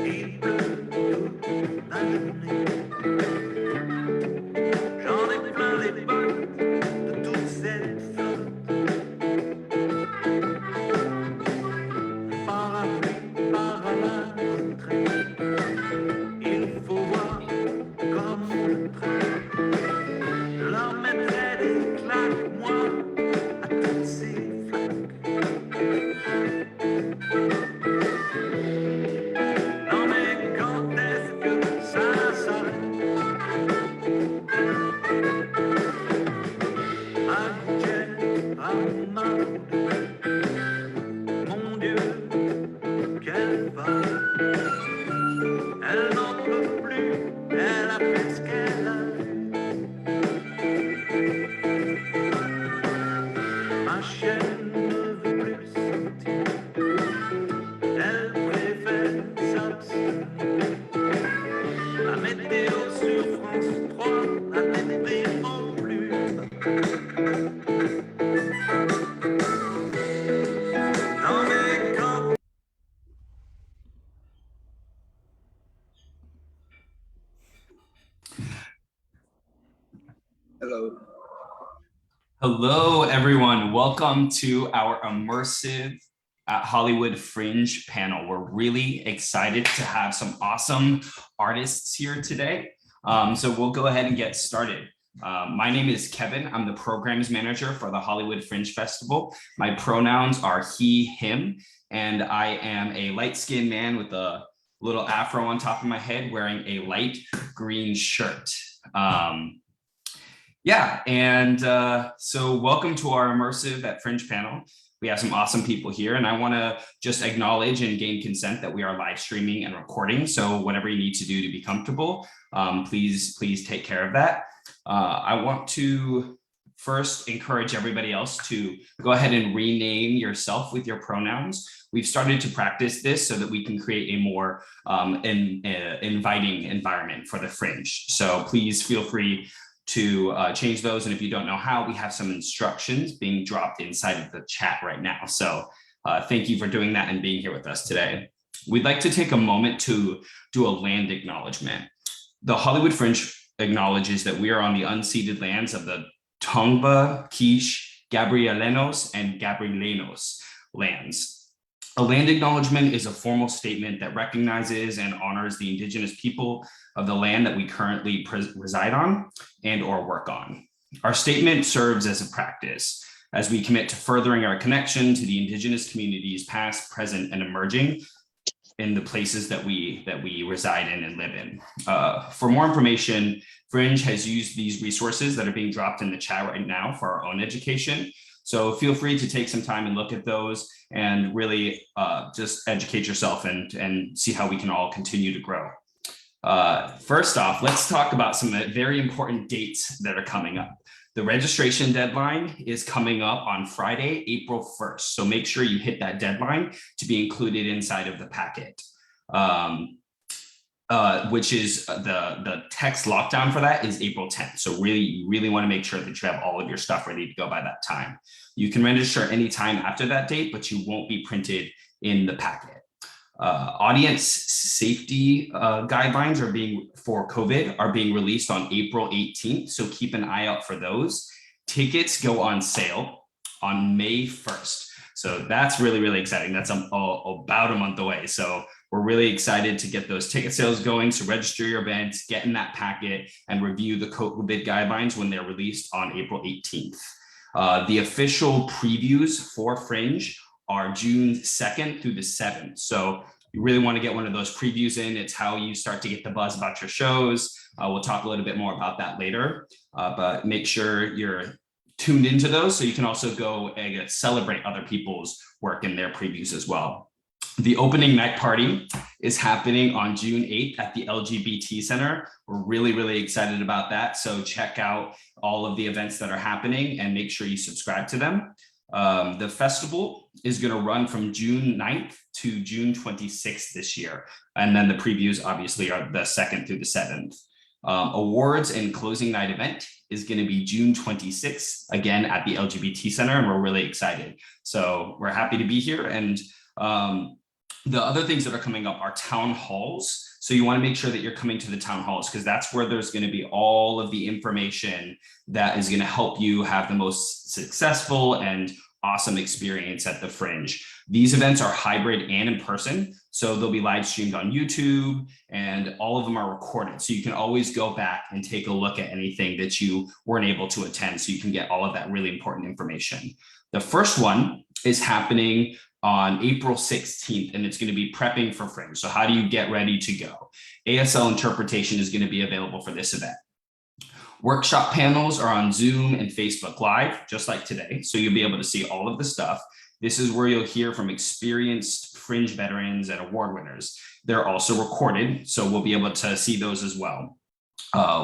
Il pleut toute la journée. J'en ai plein les bottes de toute cette flotte. Parapluie par la retraite. Il faut voir comme on traite. Je leur mettrai des claques, moi, à toutes ces flaques. Non mais quand est-ce que ça s'arrête? À Goujet, à Marseille, mon Dieu, quelle vague. Elle n'en peut plus, elle a fait ce qu'elle a vu. Ma chienne ne veut plus sortir, elle préfère s'abstenir. La météo sur France 3 la déprime plus. Non mais quand... Hello. Hello, everyone. Welcome to our Immersive at Hollywood Fringe panel. We're really excited to have some awesome artists here today. So we'll go ahead and get started. My name is Kevin. I'm the programs manager for the Hollywood Fringe Festival. My pronouns are he, him, and I am a light-skinned man with a little afro on top of my head wearing a light green shirt. So welcome to our Immersive at Fringe panel. We have some awesome people here, and I want to just acknowledge and gain consent that we are live streaming and recording. So whatever you need to do to be comfortable, please take care of that. I want to first encourage everybody else to go ahead and rename yourself with your pronouns. We've started to practice this so that we can create a more inviting environment for the Fringe. So please feel free to change those. And if you don't know how, we have some instructions being dropped inside of the chat right now. So thank you for doing that and being here with us today. We'd like to take a moment to do a land acknowledgement. The Hollywood Fringe acknowledges that we are on the unceded lands of the Tongva, Quiche, Gabrielenos, and Gabrielenos lands. A land acknowledgement is a formal statement that recognizes and honors the indigenous people of the land that we currently reside on and or work on. Our statement serves as a practice as we commit to furthering our connection to the indigenous communities past, present, and emerging in the places that we reside in and live in. For more information, Fringe has used these resources that are being dropped in the chat right now for our own education. So feel free to take some time and look at those and really just educate yourself and see how we can all continue to grow. First off, let's talk about some very important dates that are coming up. The registration deadline is coming up on Friday, April 1st. So make sure you hit that deadline to be included inside of the packet, which is the text lockdown for that is April 10th. So you really want to make sure that you have all of your stuff ready to go by that time. You can register anytime after that date, but you won't be printed in the packet. Audience safety guidelines for COVID are being released on April 18th. So keep an eye out for those. Tickets go on sale on May 1st. So that's really, really exciting. That's about a month away. So we're really excited to get those ticket sales going. So register your events, get in that packet, and review the COVID guidelines when they're released on April 18th. The official previews for Fringe are June 2nd through the 7th. So you really want to get one of those previews in. It's how you start to get the buzz about your shows. We'll talk a little bit more about that later, but make sure you're tuned into those so you can also go and celebrate other people's work in their previews as well. The opening night party is happening on June 8th at the LGBT Center. We're really, really excited about that. So check out all of the events that are happening and make sure you subscribe to them. The festival is going to run from June 9th to June 26th this year. And then the previews obviously are the 2nd through the 7th. Awards and closing night event is going to be June 26th, again at the LGBT Center, and we're really excited. So we're happy to be here. And The other things that are coming up are town halls. So you want to make sure that you're coming to the town halls, because that's where there's going to be all of the information that is going to help you have the most successful and awesome experience at the Fringe. These events are hybrid and in person, so they'll be live streamed on YouTube, and all of them are recorded. So you can always go back and take a look at anything that you weren't able to attend, so you can get all of that really important information. The first one is happening on April 16th, and it's going to be prepping for Fringe. So how do you get ready to go? ASL interpretation is going to be available for this event. Workshop panels are on Zoom and Facebook Live, just like today. So you'll be able to see all of the stuff. This is where you'll hear from experienced Fringe veterans and award winners. They're also recorded, so we'll be able to see those as well.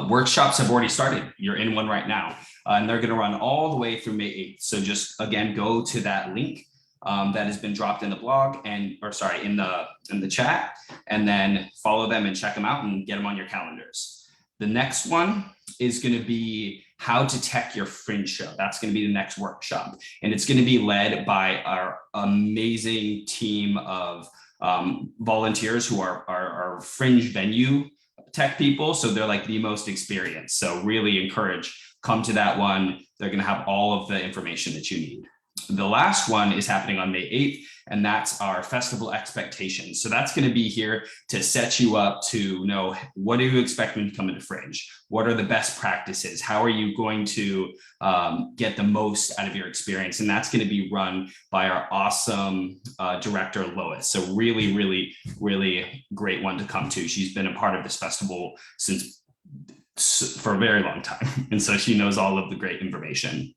Workshops have already started. You're in one right now, and they're going to run all the way through May 8th. So just, again, go to that link that has been dropped in the blog in the chat, and then follow them and check them out and get them on your calendars. The next one is going to be how to tech your Fringe show. That's going to be the next workshop, and it's going to be led by our amazing team of volunteers who are Fringe venue tech people. So they're like the most experienced. So really encourage, come to that one. They're going to have all of the information that you need. The last one is happening on May 8th, and that's our festival expectations. So that's going to be here to set you up to know, what do you expect when you come into Fringe? What are the best practices? How are you going to get the most out of your experience? And that's going to be run by our awesome director, Lois. So really, really, really great one to come to. She's been a part of this festival for a very long time. And so she knows all of the great information.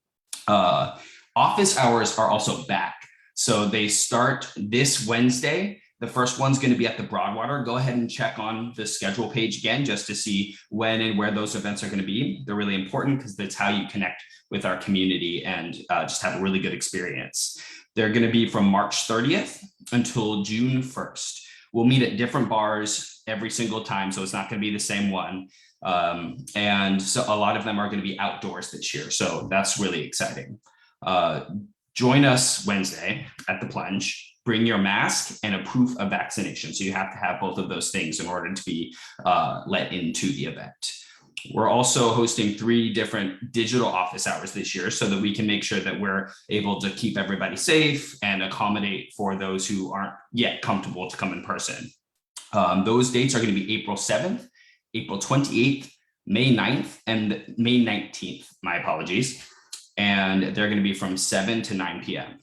Office hours are also back. So they start this Wednesday. The first one's going to be at the Broadwater. Go ahead and check on the schedule page again, just to see when and where those events are going to be. They're really important because that's how you connect with our community and just have a really good experience. They're going to be from March 30th until June 1st. We'll meet at different bars every single time, so it's not going to be the same one. And so a lot of them are going to be outdoors this year. So that's really exciting. Join us Wednesday at the Plunge. Bring your mask and a proof of vaccination. So you have to have both of those things in order to be let into the event. We're also hosting 3 different digital office hours this year, so that we can make sure that we're able to keep everybody safe and accommodate for those who aren't yet comfortable to come in person. Those dates are going to be April 7th, April 28th, May 9th, and May 19th. My apologies. And they're going to be from 7 to 9 p.m.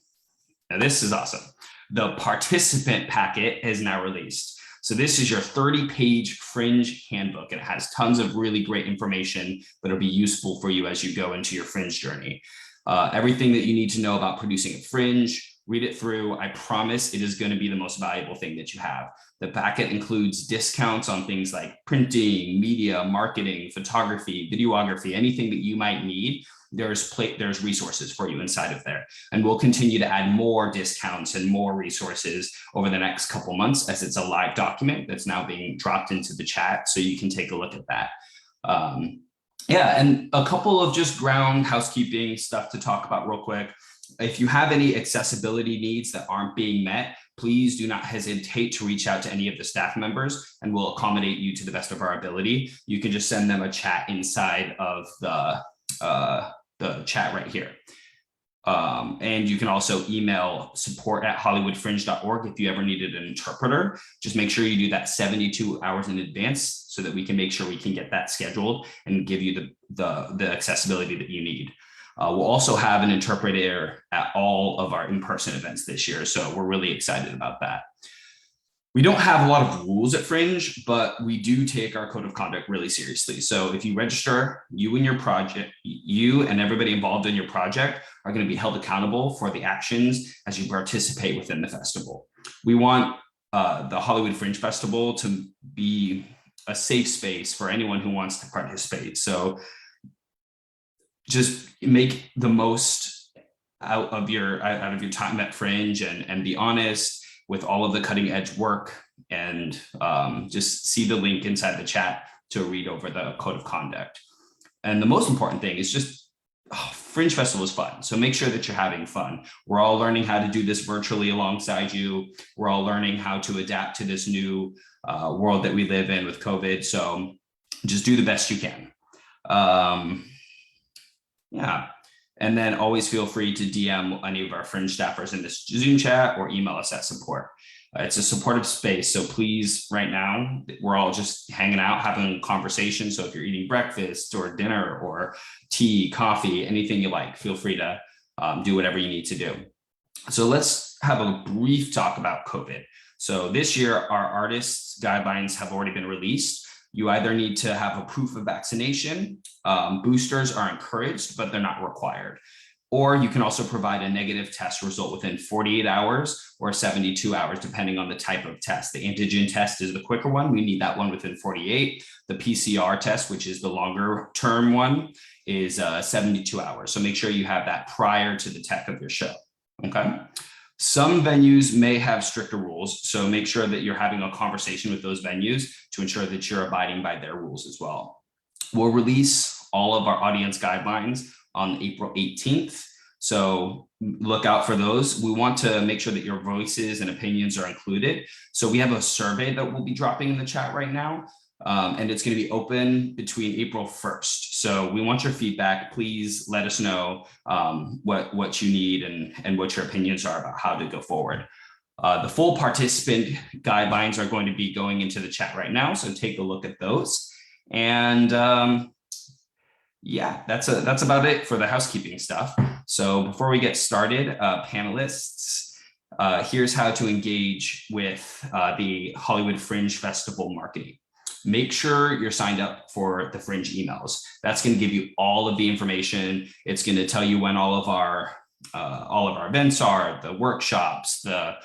Now, this is awesome. The participant packet is now released. So this is your 30-page Fringe handbook. And it has tons of really great information that'll be useful for you as you go into your Fringe journey. Everything that you need to know about producing a Fringe, read it through. I promise it is going to be the most valuable thing that you have. The packet includes discounts on things like printing, media, marketing, photography, videography, anything that you might need. There's resources for you inside of there. And we'll continue to add more discounts and more resources over the next couple months, as it's a live document that's now being dropped into the chat. So you can take a look at that. Yeah, and a couple of just ground housekeeping stuff to talk about real quick. If you have any accessibility needs that aren't being met, please do not hesitate to reach out to any of the staff members, and we'll accommodate you to the best of our ability. You can just send them a chat inside of the chat right here. And you can also email support@hollywoodfringe.org if you ever needed an interpreter. Just make sure you do that 72 hours in advance so that we can make sure we can get that scheduled and give you the accessibility that you need. We'll also have an interpreter at all of our in-person events this year, so we're really excited about that. We don't have a lot of rules at Fringe, but we do take our code of conduct really seriously. So if you register, you and your project, you and everybody involved in your project are going to be held accountable for the actions as you participate within the festival. We want the Hollywood Fringe Festival to be a safe space for anyone who wants to participate. So just make the most out of your time at Fringe and be honest with all of the cutting edge work, and just see the link inside the chat to read over the code of conduct. And the most important thing is just Fringe Festival is fun. So make sure that you're having fun. We're all learning how to do this virtually alongside you. We're all learning how to adapt to this new world that we live in with COVID. So just do the best you can. Yeah. And then always feel free to DM any of our Fringe staffers in this Zoom chat or email us at support. It's a supportive space. So please, right now, we're all just hanging out, having a conversation. So if you're eating breakfast or dinner or tea, coffee, anything you like, feel free to do whatever you need to do. So let's have a brief talk about COVID. So this year, our artists' guidelines have already been released. You either need to have a proof of vaccination, boosters are encouraged, but they're not required. Or you can also provide a negative test result within 48 hours or 72 hours, depending on the type of test. The antigen test is the quicker one. We need that one within 48. The PCR test, which is the longer term one, is 72 hours. So make sure you have that prior to the tech of your show, okay? Some venues may have stricter rules, so make sure that you're having a conversation with those venues to ensure that you're abiding by their rules as well. We'll release all of our audience guidelines on April 18th. So look out for those. We want to make sure that your voices and opinions are included. So we have a survey that we'll be dropping in the chat right now. And it's going to be open between April 1st. So we want your feedback. Please let us know what you need and what your opinions are about how to go forward. The full participant guidelines are going to be going into the chat right now. So take a look at those. And yeah, that's about it for the housekeeping stuff. So before we get started, panelists, here's how to engage with the Hollywood Fringe Festival marketing. Make sure you're signed up for the Fringe emails. That's going to give you all of the information. It's going to tell you when all of our events are, the workshops, the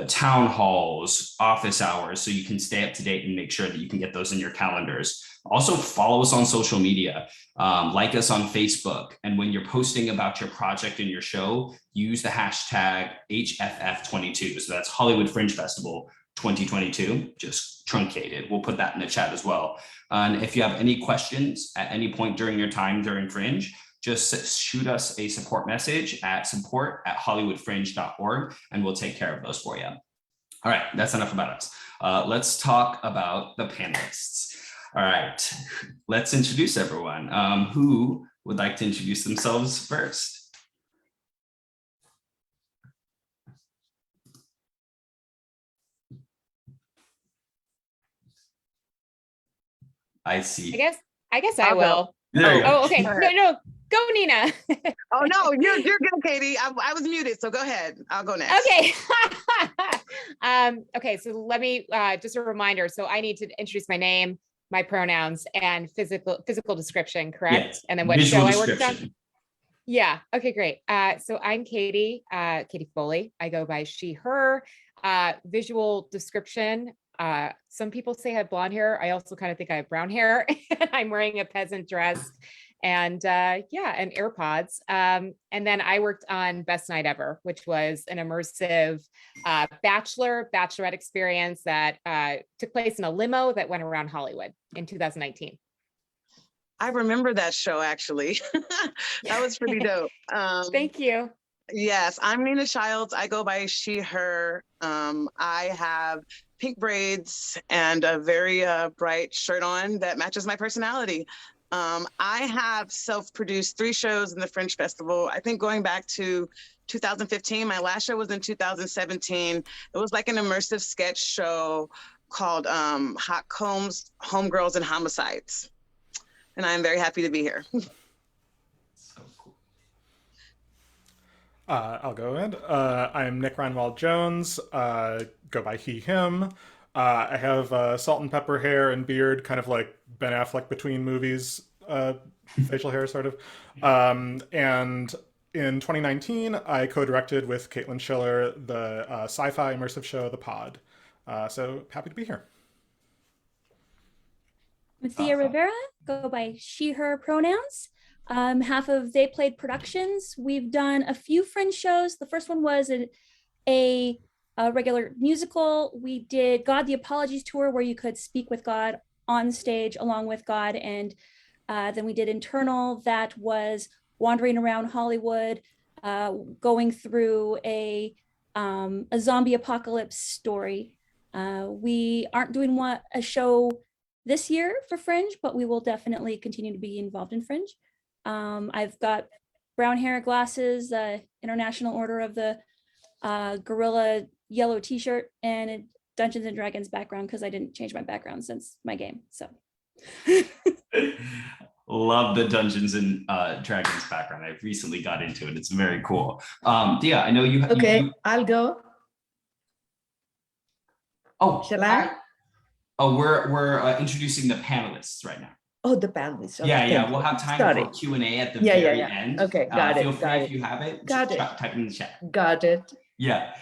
town halls, office hours, so you can stay up to date and make sure that you can get those in your calendars. Also follow us on social media, like us on Facebook. And when you're posting about your project and your show, use the hashtag HFF22. So that's Hollywood Fringe Festival 2022, just truncated. We'll put that in the chat as well. And if you have any questions at any point during your time during Fringe, just shoot us a support message at support@hollywoodfringe.org and we'll take care of those for you. All right, that's enough about us. Let's talk about the panelists. All right, let's introduce everyone. Who would like to introduce themselves first? I see. I guess I will. There you go. Oh, okay. No, go Nina. Oh no, you're good, Katie. I was muted, so go ahead. I'll go next. Okay. Okay, so let me just a reminder. So I need to introduce my name, my pronouns, and physical description, correct? Yes. And then what Visual show I worked on. description. Yeah. Okay, great. So I'm Katie Foley. I go by she, her. Visual description. Some people say I have blonde hair. I also kind of think I have brown hair. I'm wearing a peasant dress and and AirPods. And then I worked on Best Night Ever, which was an immersive bachelorette experience that took place in a limo that went around Hollywood in 2019. I remember that show actually. That was pretty dope. Thank you. Yes, I'm Nina Childs. I go by she, her. I have pink braids and a very bright shirt on that matches my personality. I have self-produced 3 shows in the Fringe Festival. I think going back to 2015, my last show was in 2017. It was like an immersive sketch show called Hot Combs, Homegirls, and Homicides. And I'm very happy to be here. So cool. I'll go ahead. I'm Nick Reinwald Jones. Go by he, him. I have salt and pepper hair and beard, kind of like Ben Affleck between movies, facial hair sort of. And in 2019, I co-directed with Caitlin Schiller the sci-fi immersive show, The Pod. So happy to be here. Thea Rivera, go by she, her pronouns. Half of They Played Productions. We've done a few Fringe shows. The first one was a regular musical. We did God the Apologies Tour, where you could speak with God on stage along with God. And then we did Internal. That was wandering around Hollywood, going through a zombie apocalypse story. We aren't doing a show this year for Fringe, but we will definitely continue to be involved in Fringe. I've got brown hair, glasses, International Order of the Gorilla yellow t-shirt, and a Dungeons and Dragons background because I didn't change my background since my game. So love the Dungeons and Dragons background. I recently got into it. It's very cool. Dia, I know you. Okay, I'll go. Oh, Shall I? Oh, we're introducing the panelists right now. Oh, the panelists. Okay, Yeah. We'll have time Sorry. for Q&A at the Yeah, very yeah. end. Okay, got Feel it, free got if it. you have it. Got just it. type in the chat. Got it. Yeah.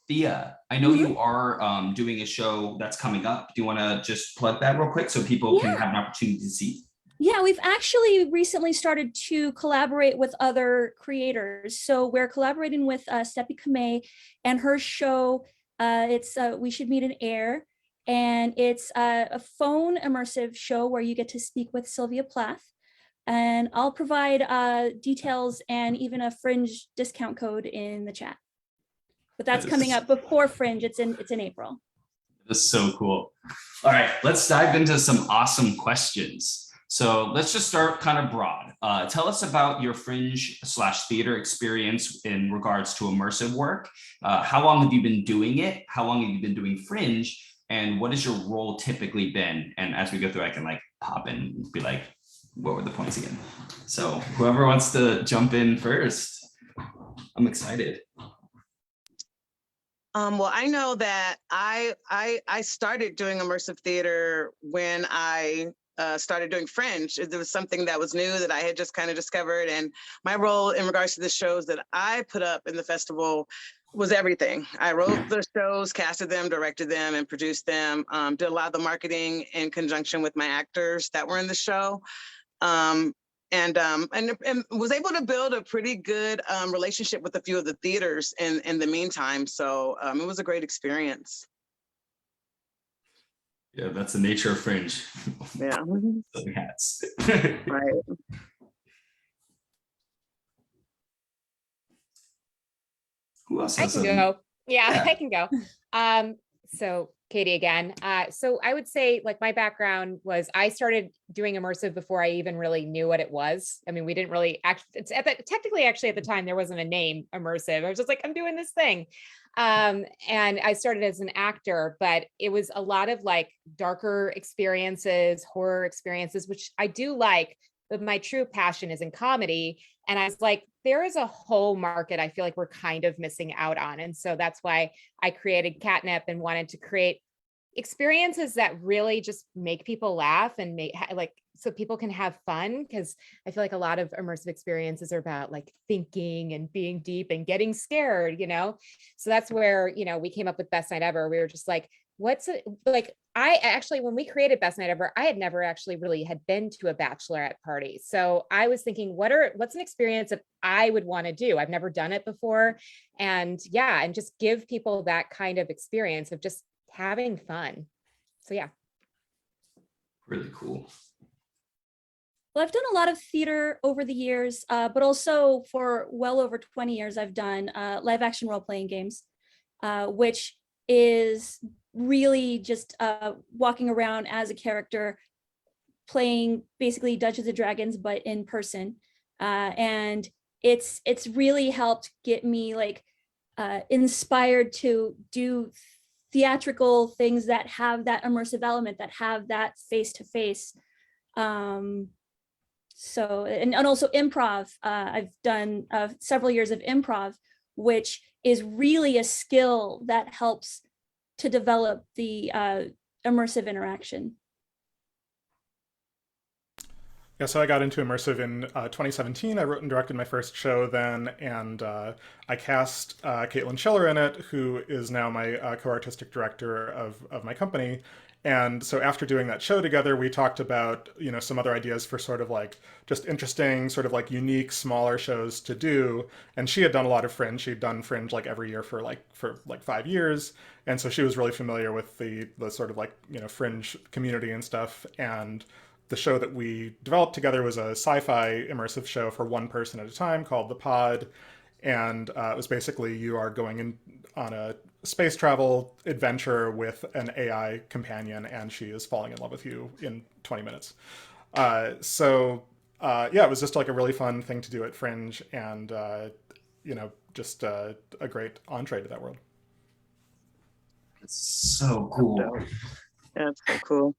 Thea, I know you are doing a show that's coming up. Do you want to just plug that real quick so people can have an opportunity to see? yeah, we've actually recently started to collaborate with other creators. So we're collaborating with Stepi Kamei and her show. It's We Should Meet in Air. And it's a phone immersive show where you get to speak with Sylvia Plath. And I'll provide details and even a Fringe discount code in the chat. But that's coming up before Fringe. It's in April. That's so cool. All right, let's dive into some awesome questions. So let's just start kind of broad. Tell us about your Fringe/theater experience in regards to immersive work. How long have you been doing it? How long have you been doing Fringe? And what has your role typically been? And as we go through, I can like pop in and be like, what were the points again? So whoever wants to jump in first, I'm excited. Well, I know that I started doing immersive theater when I started doing Fringe. It was something that was new that I had just kind of discovered. And my role in regards to the shows that I put up in the festival was everything. I wrote the shows, casted them, directed them, and produced them. Did a lot of the marketing in conjunction with my actors that were in the show. And was able to build a pretty good relationship with a few of the theaters in the meantime. So it was a great experience. Yeah, that's the nature of Fringe. Yeah. Selling hats. Right. Who else I has can some? go. Yeah, Yeah. I can go. So Katie again. So I would say like my background was I started doing immersive before I even really knew what it was. I mean, we didn't really technically actually at the time there wasn't a name immersive. I was just like, I'm doing this thing. And I started as an actor, but it was a lot of like darker experiences, horror experiences, which I do like, but my true passion is in comedy. And I was like, there is a whole market I feel like we're kind of missing out on. And so that's why I created Catnip and wanted to create experiences that really just make people laugh and make like, so people can have fun. Because I feel like a lot of immersive experiences are about like thinking and being deep and getting scared, you know? So that's where, you know, we came up with Best Night Ever. We were just like, what's it like? I actually, when we created Best Night Ever, I had never actually really had been to a bachelorette party. So I was thinking, what's an experience that I would want to do? I've never done it before. And yeah, and just give people that kind of experience of just having fun. So yeah. Really cool. Well, I've done a lot of theater over the years, but also for well over 20 years, I've done live action role-playing games, which is really just walking around as a character, playing basically Dungeons and Dragons, but in person. And it's really helped get me like inspired to do theatrical things that have that immersive element, that have that face-to-face. So, and also improv. I've done several years of improv, which is really a skill that helps to develop the immersive interaction. Yeah, so I got into immersive in 2017. I wrote and directed my first show then, and I cast Caitlin Schiller in it, who is now my co-artistic director of my company. And so after doing that show together, we talked about, you know, some other ideas for sort of like just interesting, sort of like unique, smaller shows to do. And she had done a lot of Fringe. She'd done Fringe like every year for 5 years. And so she was really familiar with the sort of like, you know, Fringe community and stuff. And the show that we developed together was a sci-fi immersive show for one person at a time called The Pod. And it was basically you are going in on a space travel adventure with an AI companion, and she is falling in love with you in 20 minutes. Yeah, it was just like a really fun thing to do at Fringe, and just a great entree to that world. It's so cool. Yeah, it's so cool.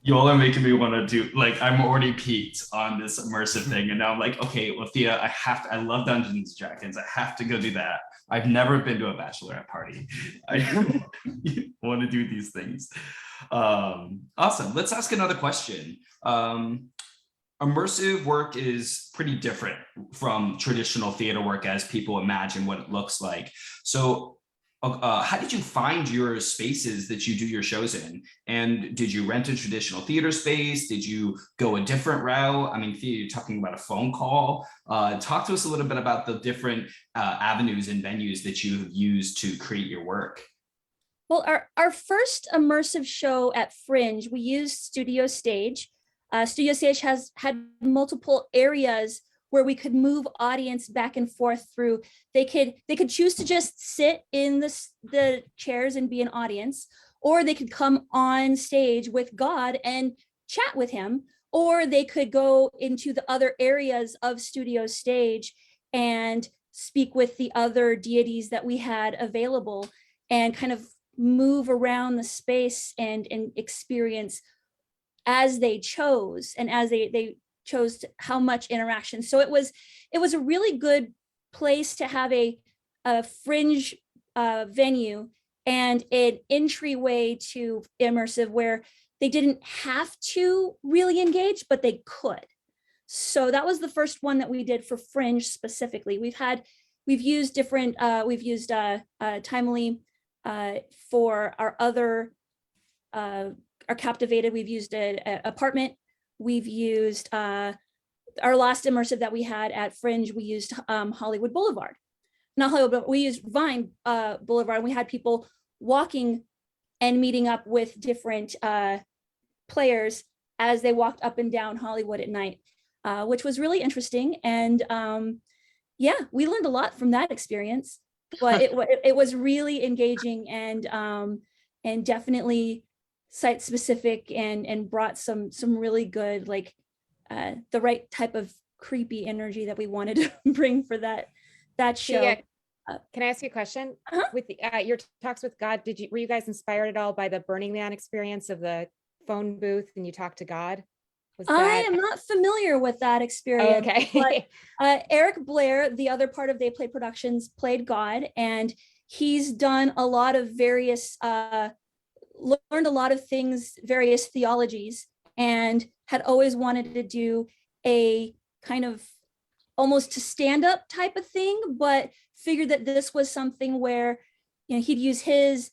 You all are making me want to do, like, I'm already peaked on this immersive thing, and now I'm like, okay, well, Thea, I love Dungeons and Dragons. I have to go do that. I've never been to a bachelorette party. I want to do these things. Awesome. Let's ask another question. Immersive work is pretty different from traditional theater work as people imagine what it looks like. So how did you find your spaces that you do your shows in? And did you rent a traditional theater space? Did you go a different route? I mean, Thea, you're talking about a phone call. Talk to us a little bit about the different avenues and venues that you've used to create your work. Well, our first immersive show at Fringe, we used Studio Stage. Studio Stage has had multiple areas where we could move audience back and forth through. They could choose to just sit in the chairs and be an audience, or they could come on stage with God and chat with him, or they could go into the other areas of Studio Stage and speak with the other deities that we had available and kind of move around the space and experience as they chose, and as they chose how much interaction. So it was a really good place to have a Fringe venue and an entryway to immersive where they didn't have to really engage, but they could. So that was the first one that we did for Fringe specifically. We've used different, Timely for our other, our Captivated. We've used an apartment. We've used our last immersive that we had at Fringe. We used Hollywood Boulevard, not Hollywood, but we used Vine Boulevard. And we had people walking and meeting up with different players as they walked up and down Hollywood at night, which was really interesting. And yeah, we learned a lot from that experience, but it was really engaging and definitely site specific and brought some really good, like the right type of creepy energy that we wanted to bring for that show. Yeah. Can I ask you a question? With your talks with God, were you guys inspired at all by the Burning Man experience of the phone booth and you talk to God? I am not familiar with that experience. Oh, okay. But Eric Blair, the other part of They Play Productions, played God, and he's done a lot of various learned a lot of things, various theologies, and had always wanted to do a kind of almost a stand-up type of thing, but figured that this was something where, you know, he'd use his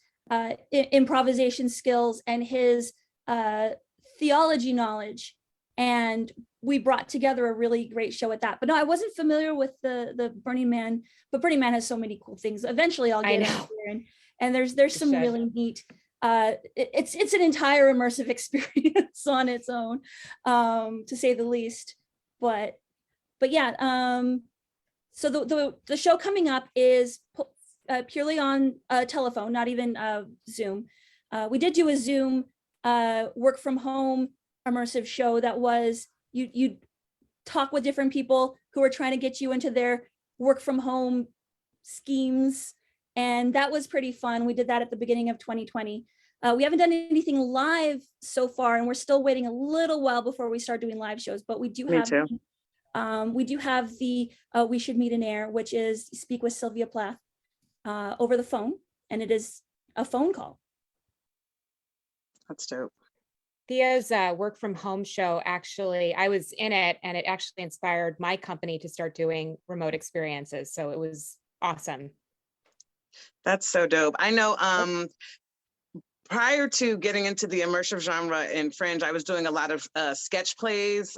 improvisation skills and his theology knowledge, and we brought together a really great show at that. But no, I wasn't familiar with the Burning Man, but Burning Man has so many cool things. Eventually I'll get into there, and there's some really neat, it's an entire immersive experience on its own, to say the least. But yeah, so the show coming up is purely on telephone, not even Zoom. We did do a Zoom work from home immersive show that was you talk with different people who are trying to get you into their work from home schemes, and that was pretty fun. We did that at the beginning of 2020. We haven't done anything live so far, and we're still waiting a little while before we start doing live shows, but we do have the We Should Meet in Air, which is speak with Sylvia Plath over the phone, and it is a phone call. That's dope. Thea's work from home show, actually, I was in it, and it actually inspired my company to start doing remote experiences. So it was awesome. That's so dope. I know prior to getting into the immersive genre in Fringe, I was doing a lot of sketch plays.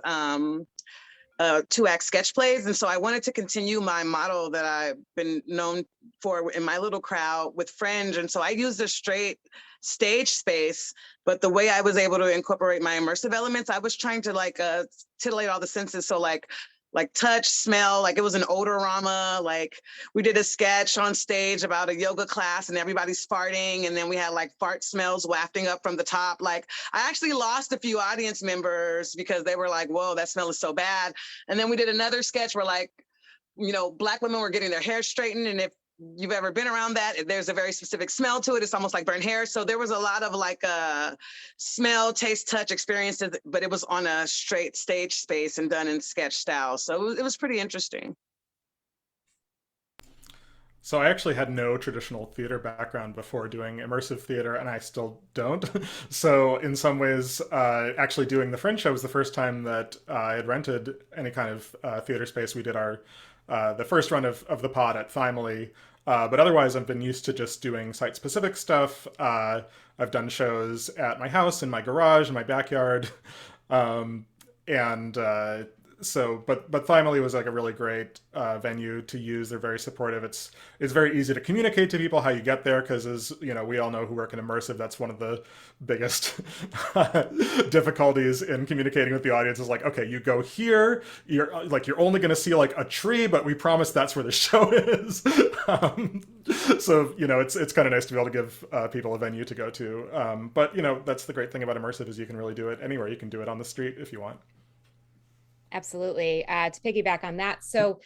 2-act sketch plays. And so I wanted to continue my model that I've been known for in my little crowd with Fringe. And so I used a straight stage space, but the way I was able to incorporate my immersive elements, I was trying to like titillate all the senses. So like touch, smell, like it was an odorama. Like we did a sketch on stage about a yoga class and everybody's farting. And then we had like fart smells wafting up from the top. Like I actually lost a few audience members because they were like, whoa, that smell is so bad. And then we did another sketch where like, you know, Black women were getting their hair straightened. And if you've ever been around that, there's a very specific smell to it. It's almost like burnt hair. So there was a lot of like smell, taste, touch experiences, but it was on a straight stage space and done in sketch style. So it was pretty interesting. So I actually had no traditional theater background before doing immersive theater, and I still don't. So in some ways, actually doing the Fringe show was the first time that I had rented any kind of theater space. We did our the first run of the pod at Thymely, but otherwise I've been used to just doing site-specific stuff. I've done shows at my house, in my garage, in my backyard, and but Thymely was like a really great venue to use. They're very supportive. It's very easy to communicate to people how you get there, because as you know, we all know who work in immersive, that's one of the biggest difficulties in communicating with the audience is like, okay, you go here, you're only going to see like a tree, but we promise that's where the show is. So you know, it's kind of nice to be able to give people a venue to go to. But you know, that's the great thing about immersive is you can really do it anywhere. You can do it on the street if you want. Absolutely. To piggyback on that. So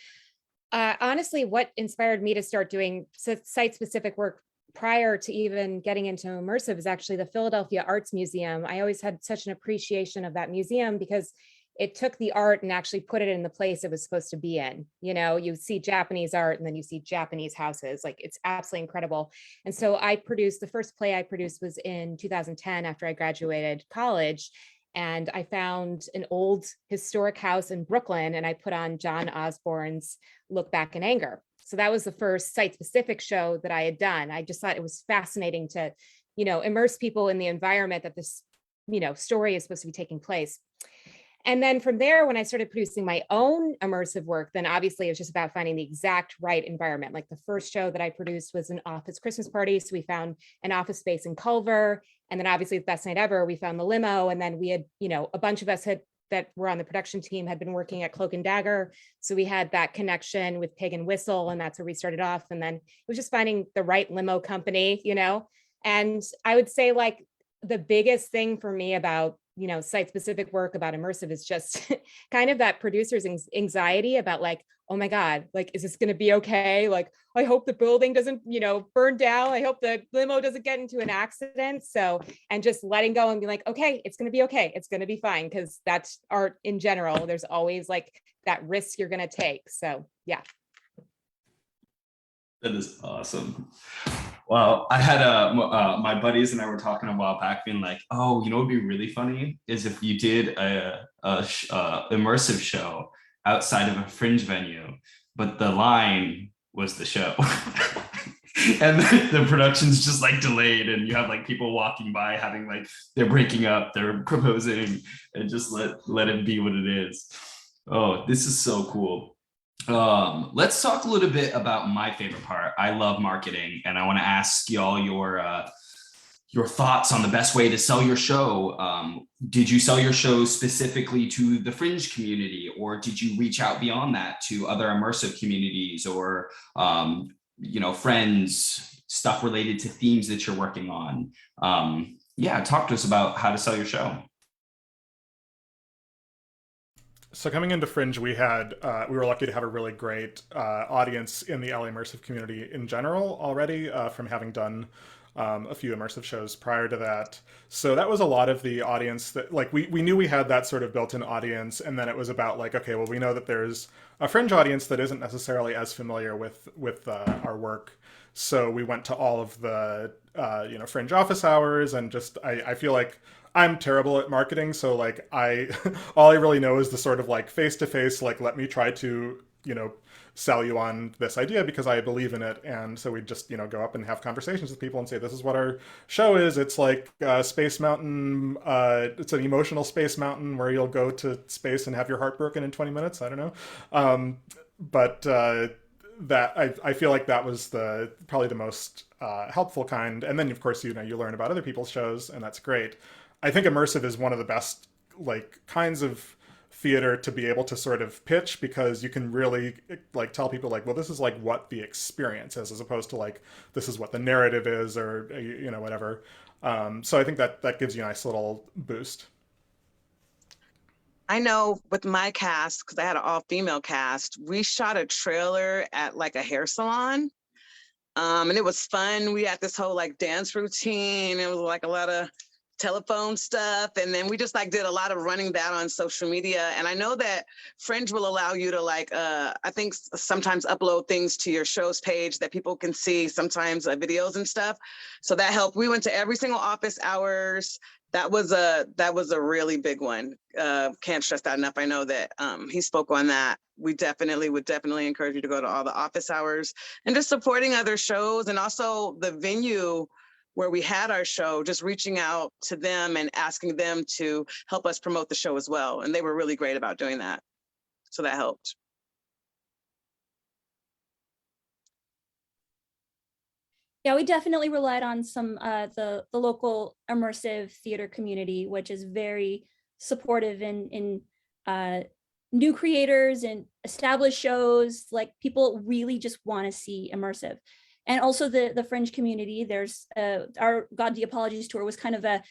honestly, what inspired me to start doing site-specific work prior to even getting into immersive is actually the Philadelphia Arts Museum. I always had such an appreciation of that museum because it took the art and actually put it in the place it was supposed to be in. You know, you see Japanese art and then you see Japanese houses. Like, it's absolutely incredible. And so the first play I produced was in 2010 after I graduated college. And I found an old historic house in Brooklyn, and I put on John Osborne's Look Back in Anger. So that was the first site-specific show that I had done. I just thought it was fascinating to, you know, immerse people in the environment that this, you know, story is supposed to be taking place. And then from there, when I started producing my own immersive work, then obviously it was just about finding the exact right environment. Like the first show that I produced was an office Christmas party. So we found an office space in Culver. And then obviously the Best Night Ever, we found the limo. And then we had, you know, a bunch of us that were on the production team had been working at Cloak and Dagger. So we had that connection with Pig and Whistle, and that's where we started off. And then it was just finding the right limo company, you know. And I would say like the biggest thing for me about, you know, site-specific work about immersive is just kind of that producer's anxiety about like, oh my God, like, is this going to be okay? Like, I hope the building doesn't, you know, burn down. I hope the limo doesn't get into an accident. So, and just letting go and be like, okay, it's going to be okay. It's going to be fine. Cause that's art in general. There's always like that risk you're going to take. So yeah. That is awesome. Well, I had my buddies and I were talking a while back, being like, "Oh, you know, what'd be really funny is if you did a immersive show outside of a Fringe venue, but the line was the show, and the production's just like delayed, and you have like people walking by having like they're breaking up, they're proposing, and just let it be what it is." Oh, this is so cool. Let's talk a little bit about my favorite part. I love marketing, and I want to ask y'all your thoughts on the best way to sell your show. Did you sell your show specifically to the Fringe community, or did you reach out beyond that to other immersive communities, or you know, friends, stuff related to themes that you're working on? Yeah, talk to us about how to sell your show. So coming into Fringe, we were lucky to have a really great audience in the LA immersive community in general already, from having done a few immersive shows prior to that. So that was a lot of the audience that, like, we knew we had that sort of built-in audience, and then it was about like, okay, well, we know that there's a Fringe audience that isn't necessarily as familiar with our work. So we went to all of the you know, Fringe office hours, and just I feel like I'm terrible at marketing, so like all I really know is the sort of like face-to-face, like, let me try to, you know, sell you on this idea because I believe in it. And so we just, go up and have conversations with people and say, this is what our show is. It's like Space Mountain. It's an emotional space mountain where you'll go to space and have your heart broken in 20 minutes. I don't know. But that I feel like that was probably the most helpful kind. And then of course, you learn about other people's shows, and that's great. I think immersive is one of the best kinds of theater to be able to sort of pitch, because you can really tell people well, this is what the experience is, as opposed to this is what the narrative is, or whatever. So I think that gives you a nice little boost. I know with my cast, because I had an all-female cast, we shot a trailer at a hair salon. And it was fun. We had this whole dance routine. It was a lot of telephone stuff. And then we just did a lot of running that on social media. And I know that Fringe will allow you to I think sometimes upload things to your show's page that people can see, sometimes videos and stuff. So that helped. We went to every single office hours. That was a really big one. Can't stress that enough. I know that he spoke on that. We would definitely encourage you to go to all the office hours and just supporting other shows, and also the venue where we had our show, just reaching out to them and asking them to help us promote the show as well. And they were really great about doing that. So that helped. Yeah, we definitely relied on some the local immersive theater community, which is very supportive in new creators and established shows. People really just want to see immersive. And also the Fringe community. There's our God the Apologies tour was kind of a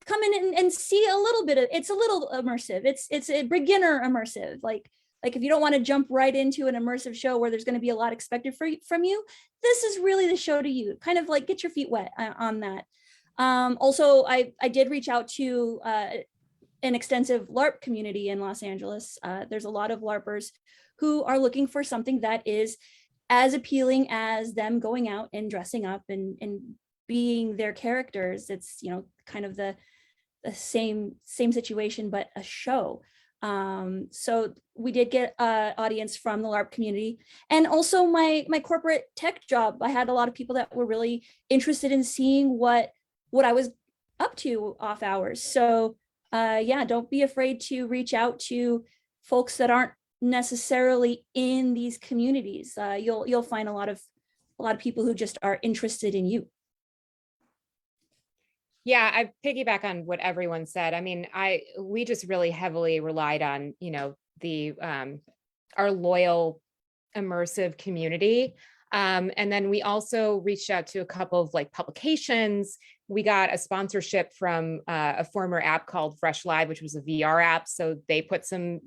come in and see a little bit of, it's a little immersive. It's a beginner immersive. If you don't want to jump right into an immersive show where there's going to be a lot expected from you, this is really the show to you. Kind of get your feet wet on that. Also, I did reach out to an extensive LARP community in Los Angeles. There's a lot of LARPers who are looking for something that is as appealing as them going out and dressing up and being their characters. It's kind of the same situation, but a show. So we did get audience from the LARP community, and also my corporate tech job. I had a lot of people that were really interested in seeing what I was up to off hours. So yeah, don't be afraid to reach out to folks that aren't necessarily in these communities. You'll find a lot of people who just are interested in you. Yeah, I piggyback on what everyone said. I mean, we just really heavily relied on, the our loyal immersive community. And then we also reached out to a couple of publications. We got a sponsorship from a former app called Fresh Live, which was a VR app. So they put some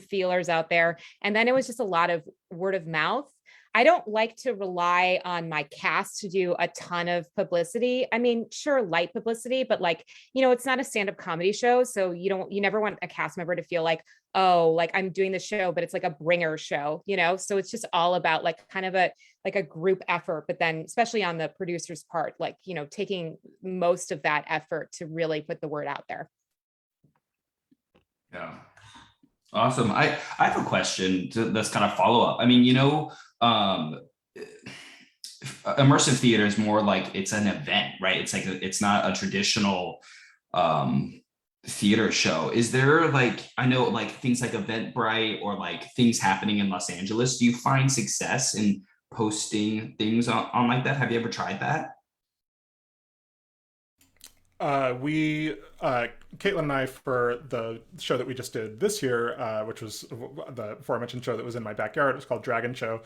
feelers out there. And then it was just a lot of word of mouth. I don't like to rely on my cast to do a ton of publicity. I mean, sure, light publicity, but it's not a stand-up comedy show. So you never want a cast member to feel I'm doing the show, but it's a bringer show, So it's just all about kind of a group effort, but then especially on the producer's part, taking most of that effort to really put the word out there. Yeah. Awesome. I have a question that's kind of follow up. I mean, immersive theater is more it's an event, right? It's not a traditional theater show. Is there I know things like Eventbrite or things happening in Los Angeles. Do you find success in posting things on like that? Have you ever tried that? Caitlin and I, for the show that we just did this year, which was the aforementioned show that was in my backyard, it was called Dragon Show.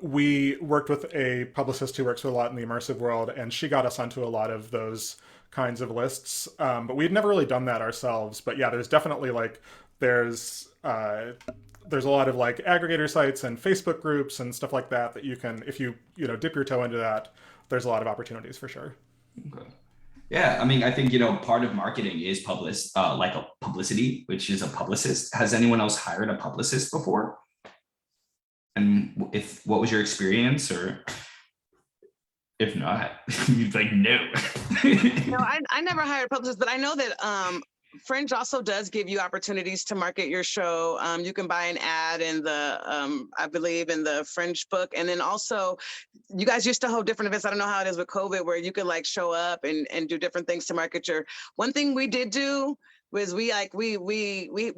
We worked with a publicist who works a lot in the immersive world, and she got us onto a lot of those kinds of lists. But we'd never really done that ourselves. But yeah, there's definitely there's a lot of aggregator sites and Facebook groups and stuff like that you can, if you dip your toe into that, there's a lot of opportunities for sure. Okay. Yeah, I mean, I think, part of marketing is a publicity, which is a publicist. Has anyone else hired a publicist before? And what was your experience, or if not, you'd no. No, I never hired a publicist, but I know that Fringe also does give you opportunities to market your show. You can buy an ad in the, I believe, in the Fringe book. And then also, you guys used to hold different events. I don't know how it is with COVID, where you could like show up and do different things to market your. One thing we did do was we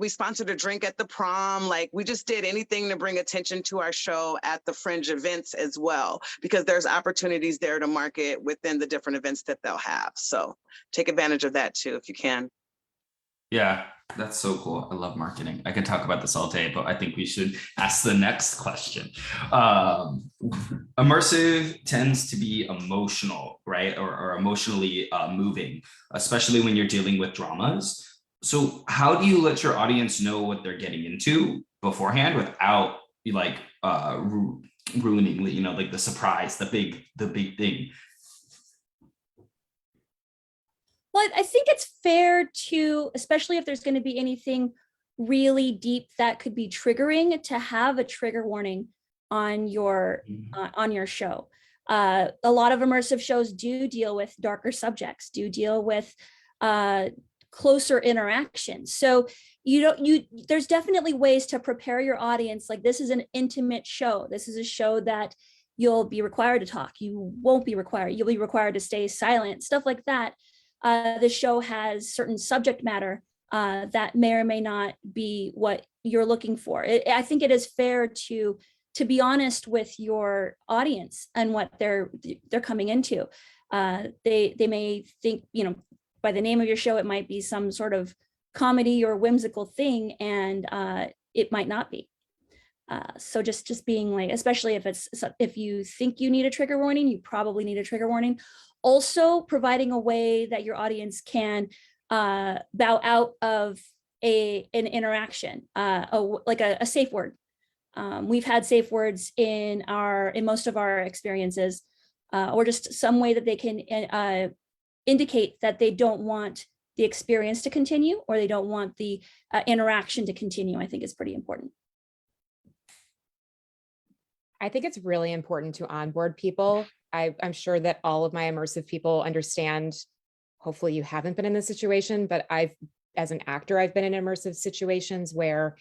sponsored a drink at the prom. Like, we just did anything to bring attention to our show at the Fringe events as well, because there's opportunities there to market within the different events that they'll have. So take advantage of that too, if you can. Yeah, that's so cool. I love marketing. I could talk about this all day, but I think we should ask the next question. Immersive tends to be emotional, right? Or emotionally moving, especially when you're dealing with dramas. So how do you let your audience know what they're getting into beforehand without like ruining, you know, like the surprise, the big thing? Well, I think it's fair to, especially if there's going to be anything really deep that could be triggering, to have a trigger warning on your show. A lot of immersive shows do deal with darker subjects, do deal with closer interactions. So there's definitely ways to prepare your audience. Like, this is an intimate show. This is a show that you'll be required to talk. You won't be required. You'll be required to stay silent, stuff like that. The show has certain subject matter that may or may not be what you're looking for. I think it is fair to be honest with your audience and what they're coming into. They may think, you know, by the name of your show, it might be some sort of comedy or whimsical thing, and it might not be. So just being like, especially if you think you need a trigger warning, you probably need a trigger warning. Also, providing a way that your audience can bow out of an interaction, like a safe word. We've had safe words in most of our experiences, or just some way that they can indicate that they don't want the experience to continue, or they don't want the interaction to continue. I think is pretty important. I think it's really important to onboard people. I'm sure that all of my immersive people understand. Hopefully you haven't been in this situation, but as an actor, I've been in immersive situations where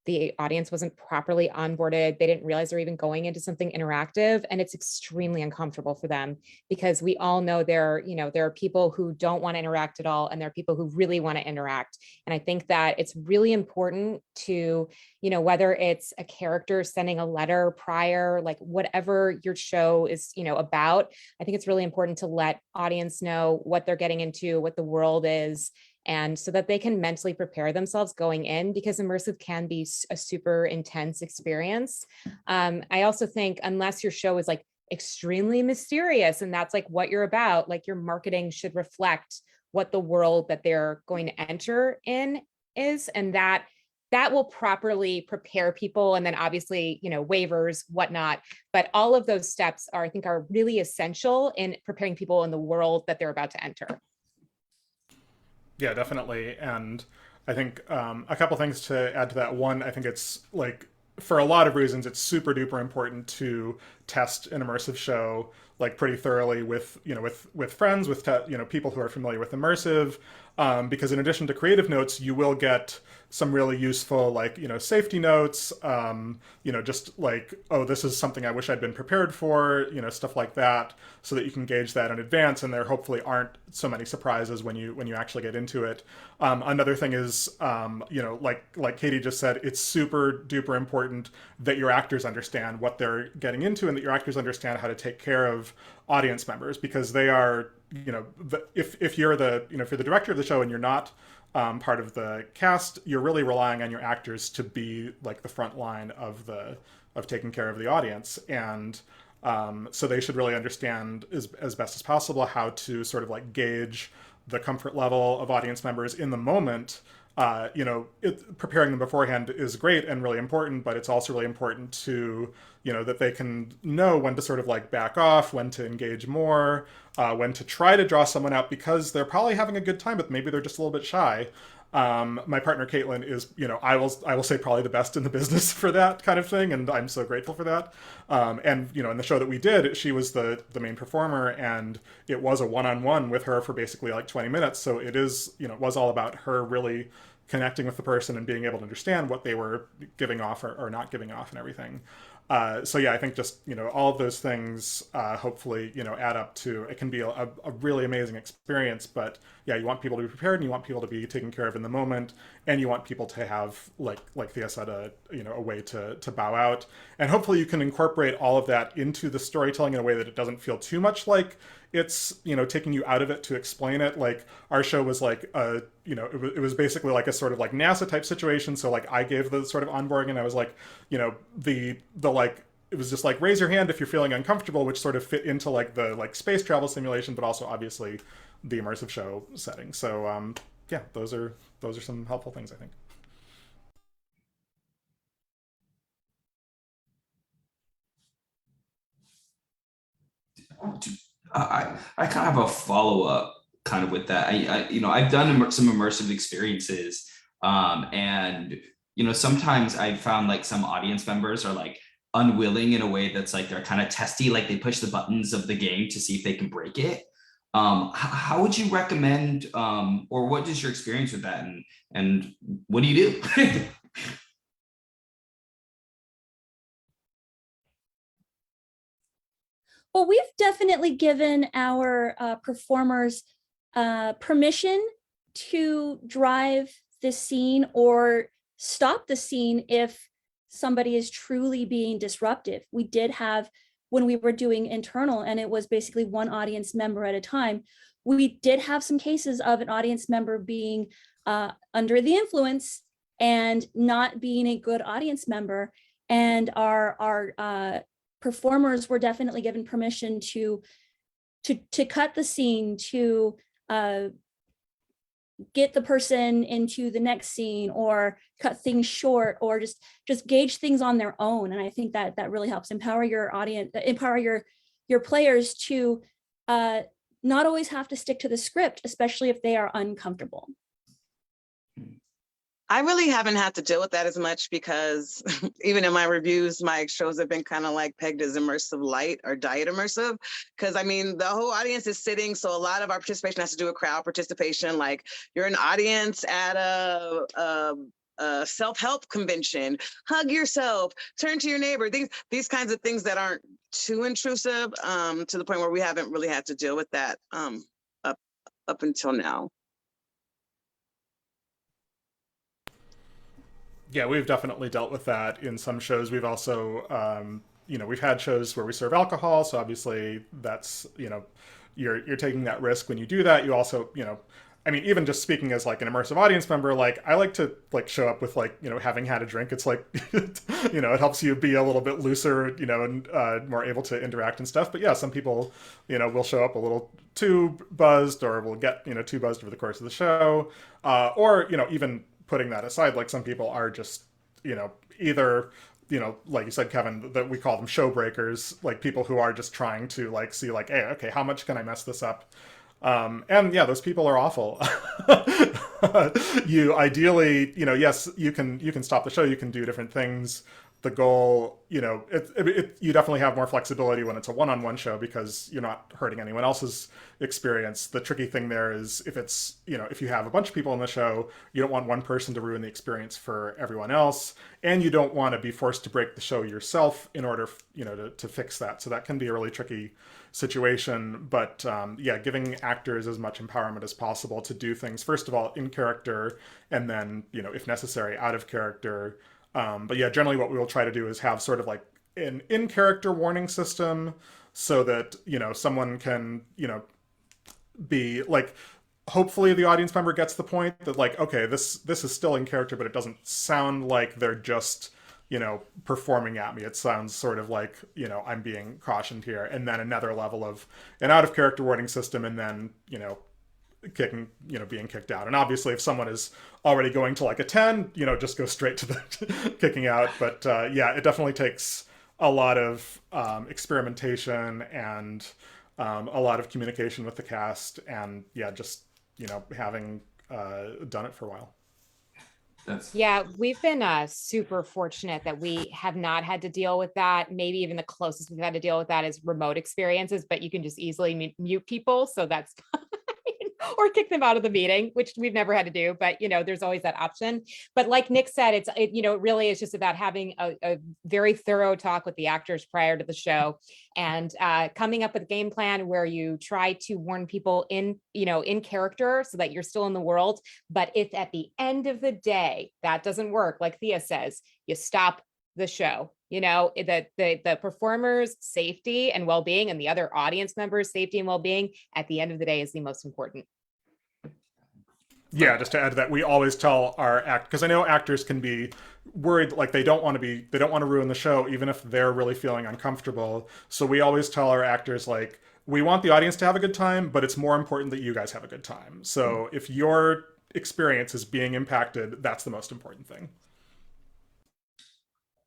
the audience wasn't properly onboarded. They didn't realize they're even going into something interactive, and it's extremely uncomfortable for them, because we all know there are people who don't want to interact at all, and there are people who really want to interact. And I think that it's really important to, whether it's a character sending a letter prior, like whatever your show is, about, I think it's really important to let audience know what they're getting into, what the world is, and so that they can mentally prepare themselves going in, because immersive can be a super intense experience. I also think, unless your show is like extremely mysterious and that's like what you're about, like your marketing should reflect what the world that they're going to enter in is, and that will properly prepare people. And then obviously, waivers, whatnot, but all of those steps I think are really essential in preparing people in the world that they're about to enter. Yeah, definitely. And I think a couple things to add to that. One, I think it's like, for a lot of reasons, it's super duper important to test an immersive show like pretty thoroughly with friends, with people who are familiar with immersive, because in addition to creative notes, you will get some really useful safety notes, just like, oh, this is something I wish I'd been prepared for, stuff like that, so that you can gauge that in advance, and there hopefully aren't so many surprises when you actually get into it. Another thing is, like Katie just said, it's super duper important that your actors understand what they're getting into, and that your actors understand how to take care of audience members, because they are, if you're the director of the show and you're not part of the cast, you're really relying on your actors to be like the front line of taking care of the audience. And so they should really understand as best as possible how to sort of like gauge the comfort level of audience members in the moment. Preparing them beforehand is great and really important, but it's also really important to, that they can know when to sort of like back off, when to engage more, when to try to draw someone out because they're probably having a good time, but maybe they're just a little bit shy. My partner Caitlin is, I will say probably the best in the business for that kind of thing, and I'm so grateful for that. And in the show that we did, she was the main performer, and it was a one-on-one with her for basically like 20 minutes. So it is, it was all about her really connecting with the person and being able to understand what they were giving off or not giving off and everything. So yeah, I think just, all of those things hopefully, add up to, it can be a really amazing experience. But yeah, you want people to be prepared, and you want people to be taken care of in the moment, and you want people to have, like Thea said, a way to bow out. And hopefully you can incorporate all of that into the storytelling in a way that it doesn't feel too much like it's, taking you out of it to explain it. Like our show was like it was basically like a sort of like NASA type situation. So like I gave the sort of onboarding, and I was like, the like, it was just like, raise your hand if you're feeling uncomfortable, which sort of fit into like the like space travel simulation, but also obviously the immersive show setting. So yeah, those are some helpful things, I think. I kind of have a follow up kind of with that. I've done some immersive experiences, and sometimes I found like some audience members are like unwilling in a way that's like they're kind of testy, like they push the buttons of the game to see if they can break it. How would you recommend, or what is your experience with that, and what do you do? Well, we've definitely given our performers permission to drive the scene or stop the scene if somebody is truly being disruptive. We did have, when we were doing internal, and it was basically one audience member at a time, we did have some cases of an audience member being under the influence and not being a good audience member. And our performers were definitely given permission to cut the scene, to get the person into the next scene, or cut things short, or just gauge things on their own. And I think that really helps empower your audience, empower your players to not always have to stick to the script, especially if they are uncomfortable. I really haven't had to deal with that as much, because even in my reviews, my shows have been kind of like pegged as immersive light or diet immersive. Because I mean, the whole audience is sitting. So a lot of our participation has to do with crowd participation. Like you're an audience at a self-help convention, hug yourself, turn to your neighbor, these kinds of things that aren't too intrusive, to the point where we haven't really had to deal with that up until now. Yeah, we've definitely dealt with that in some shows. We've also, we've had shows where we serve alcohol. So obviously that's, you're taking that risk when you do that. You also, I mean, even just speaking as like an immersive audience member, like I like to like show up with like, having had a drink. It's like, it helps you be a little bit looser, and more able to interact and stuff. But yeah, some people, will show up a little too buzzed, or will get, too buzzed over the course of the show. Or, even putting that aside, like some people are just, either, like you said, Kevin, that we call them show breakers, like people who are just trying to like see like, hey, okay, how much can I mess this up? And yeah, those people are awful. You ideally, yes, you can stop the show, you can do different things. The goal, you definitely have more flexibility when it's a one-on-one show, because you're not hurting anyone else's experience. The tricky thing there is if it's, if you have a bunch of people in the show, you don't want one person to ruin the experience for everyone else. And you don't want to be forced to break the show yourself in order, to fix that. So that can be a really tricky situation. But yeah, giving actors as much empowerment as possible to do things, first of all, in character, and then, if necessary, out of character. But yeah, generally what we will try to do is have sort of like an in-character warning system, so that, someone can, be like, hopefully the audience member gets the point that like, okay, this is still in character, but it doesn't sound like they're just, performing at me. It sounds sort of like, I'm being cautioned here. And then another level of an out-of-character warning system, and then, kicking, being kicked out. And obviously if someone is already going to like a 10, just go straight to the kicking out. But yeah, it definitely takes a lot of experimentation and a lot of communication with the cast, and yeah, just having done it for a while. Yeah, we've been super fortunate that we have not had to deal with that. Maybe even the closest we've had to deal with that is remote experiences, but you can just easily mute people. So that's fine. Or kick them out of the meeting, which we've never had to do, but there's always that option. But like Nick said, it really is just about having a very thorough talk with the actors prior to the show and coming up with a game plan where you try to warn people in character so that you're still in the world. But if at the end of the day that doesn't work, like Thea says, you stop the show. The performers' safety and well-being and the other audience members' safety and well-being at the end of the day is the most important. Yeah, just to add to that, we always tell our because I know actors can be worried, like they don't want to ruin the show, even if they're really feeling uncomfortable. So we always tell our actors, like, we want the audience to have a good time, but it's more important that you guys have a good time. So if your experience is being impacted, that's the most important thing.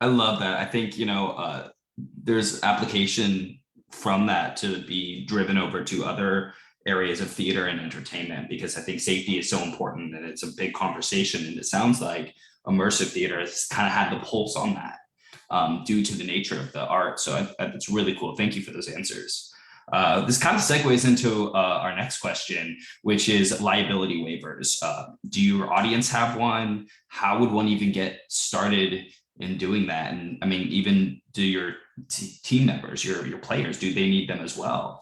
I love that. I think, there's application from that to be driven over to other areas of theater and entertainment, because I think safety is so important and it's a big conversation. And it sounds like immersive theater has kind of had the pulse on that due to the nature of the art. So it's really cool. Thank you for those answers. This kind of segues into our next question, which is liability waivers. Do your audience have one? How would one even get started in doing that? And I mean, even do your team members, your players, do they need them as well?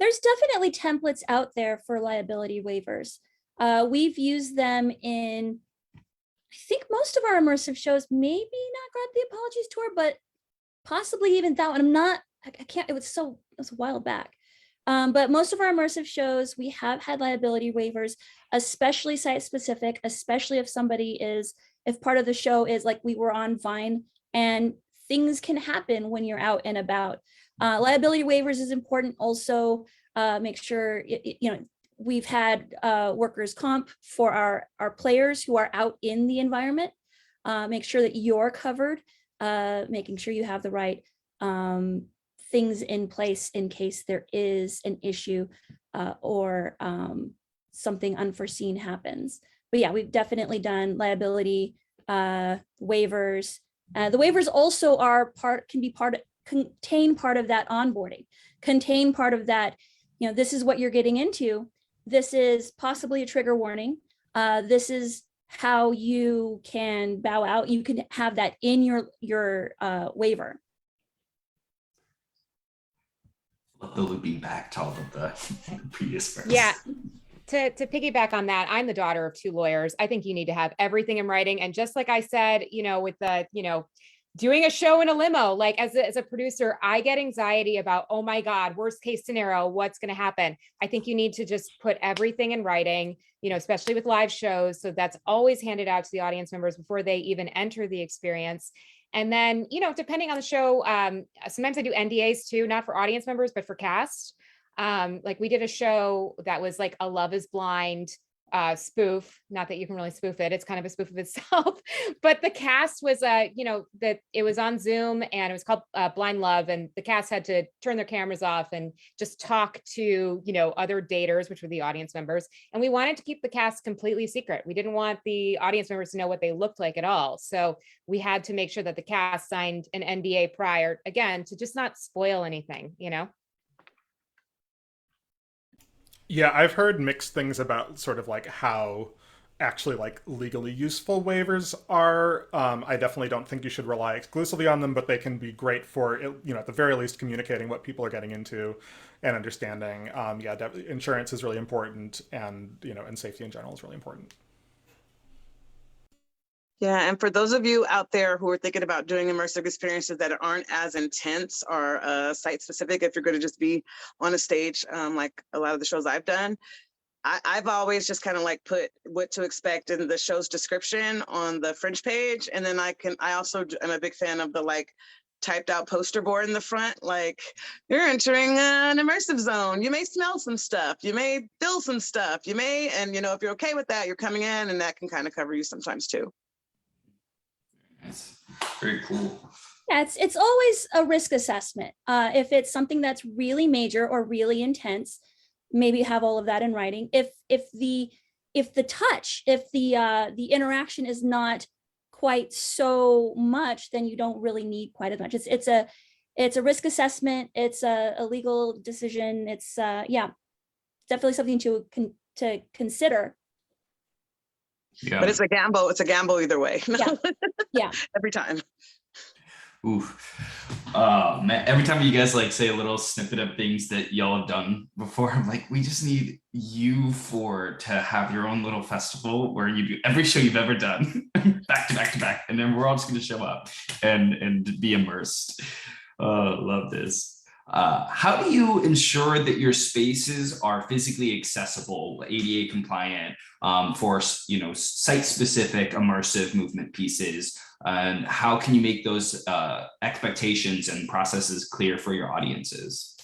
There's definitely templates out there for liability waivers. We've used them in, I think, most of our immersive shows, maybe not Grant the Apologies Tour, but possibly even that one. I can't, it was a while back. But most of our immersive shows, we have had liability waivers, especially site specific, especially if part of the show is like we were on Vine and things can happen when you're out and about. Liability waivers is important. Also, make sure, we've had workers' comp for our players who are out in the environment. Make sure that you're covered, making sure you have the right things in place in case there is an issue or something unforeseen happens. But yeah, we've definitely done liability waivers. The waivers also contain part of that onboarding, contain part of that, this is what you're getting into. This is possibly a trigger warning. This is how you can bow out. You can have that in your waiver. Love the looping back to all of the previous verse. Yeah. To piggyback on that, I'm the daughter of 2 lawyers. I think you need to have everything in writing. And just like I said, with the, doing a show in a limo, like as a producer, I get anxiety about, oh my God, worst case scenario, what's going to happen? I think you need to just put everything in writing, especially with live shows. So that's always handed out to the audience members before they even enter the experience. And then, depending on the show, sometimes I do NDAs too, not for audience members, but for cast. Like we did a show that was like a Love is Blind spoof, not that you can really spoof it, it's kind of a spoof of itself, but the cast was that it was on Zoom and it was called Blind Love, and the cast had to turn their cameras off and just talk to other daters, which were the audience members, and we wanted to keep the cast completely secret. We didn't want the audience members to know what they looked like at all, so we had to make sure that the cast signed an NDA prior, again, to just not spoil anything. Yeah, I've heard mixed things about sort of like how actually like legally useful waivers are. I definitely don't think you should rely exclusively on them, but they can be great for, at the very least, communicating what people are getting into and understanding. Insurance is really important, and and safety in general is really important. Yeah, and for those of you out there who are thinking about doing immersive experiences that aren't as intense or site specific, if you're going to just be on a stage, like a lot of the shows I've done, I've always just kind of like put what to expect in the show's description on the Fringe page. And then I also am a big fan of the like typed out poster board in the front, like you're entering an immersive zone. You may smell some stuff, you may feel some stuff, and if you're okay with that, you're coming in, and that can kind of cover you sometimes too. That's very cool. Yeah, it's always a risk assessment. If it's something that's really major or really intense, maybe have all of that in writing. If the if the interaction is not quite so much, then you don't really need quite as much. It's a risk assessment. It's a legal decision. It's definitely something to consider. Yeah. But it's a gamble. It's a gamble either way. Yeah. Yeah. Every time. Ooh. Man, every time you guys like say a little snippet of things that y'all have done before, I'm like, we just need you four to have your own little festival where you do every show you've ever done back to back to back, and then we're all just going to show up and be immersed. Love this. How do you ensure that your spaces are physically accessible, ADA compliant, for site-specific immersive movement pieces? And how can you make those expectations and processes clear for your audiences?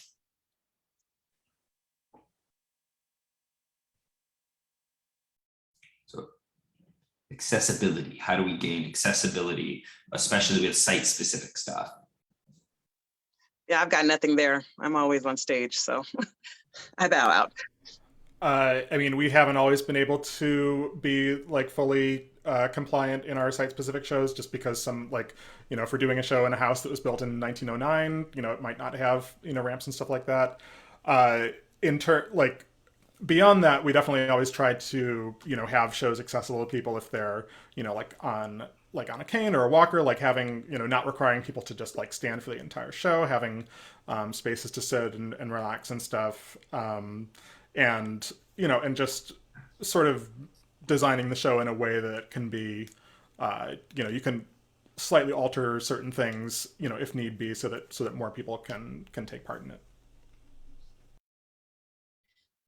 So, accessibility. How do we gain accessibility, especially with site-specific stuff? Yeah, I've got nothing there. I'm always on stage, so I bow out. I mean, we haven't always been able to be like fully compliant in our site-specific shows, just because some, like, if we're doing a show in a house that was built in 1909, it might not have ramps and stuff like that. Beyond that, we definitely always try to have shows accessible to people if they're like on a cane or a walker, like having not requiring people to just like stand for the entire show, having spaces to sit and relax and stuff, and just sort of designing the show in a way that can be you can slightly alter certain things if need be, so that more people can take part in it.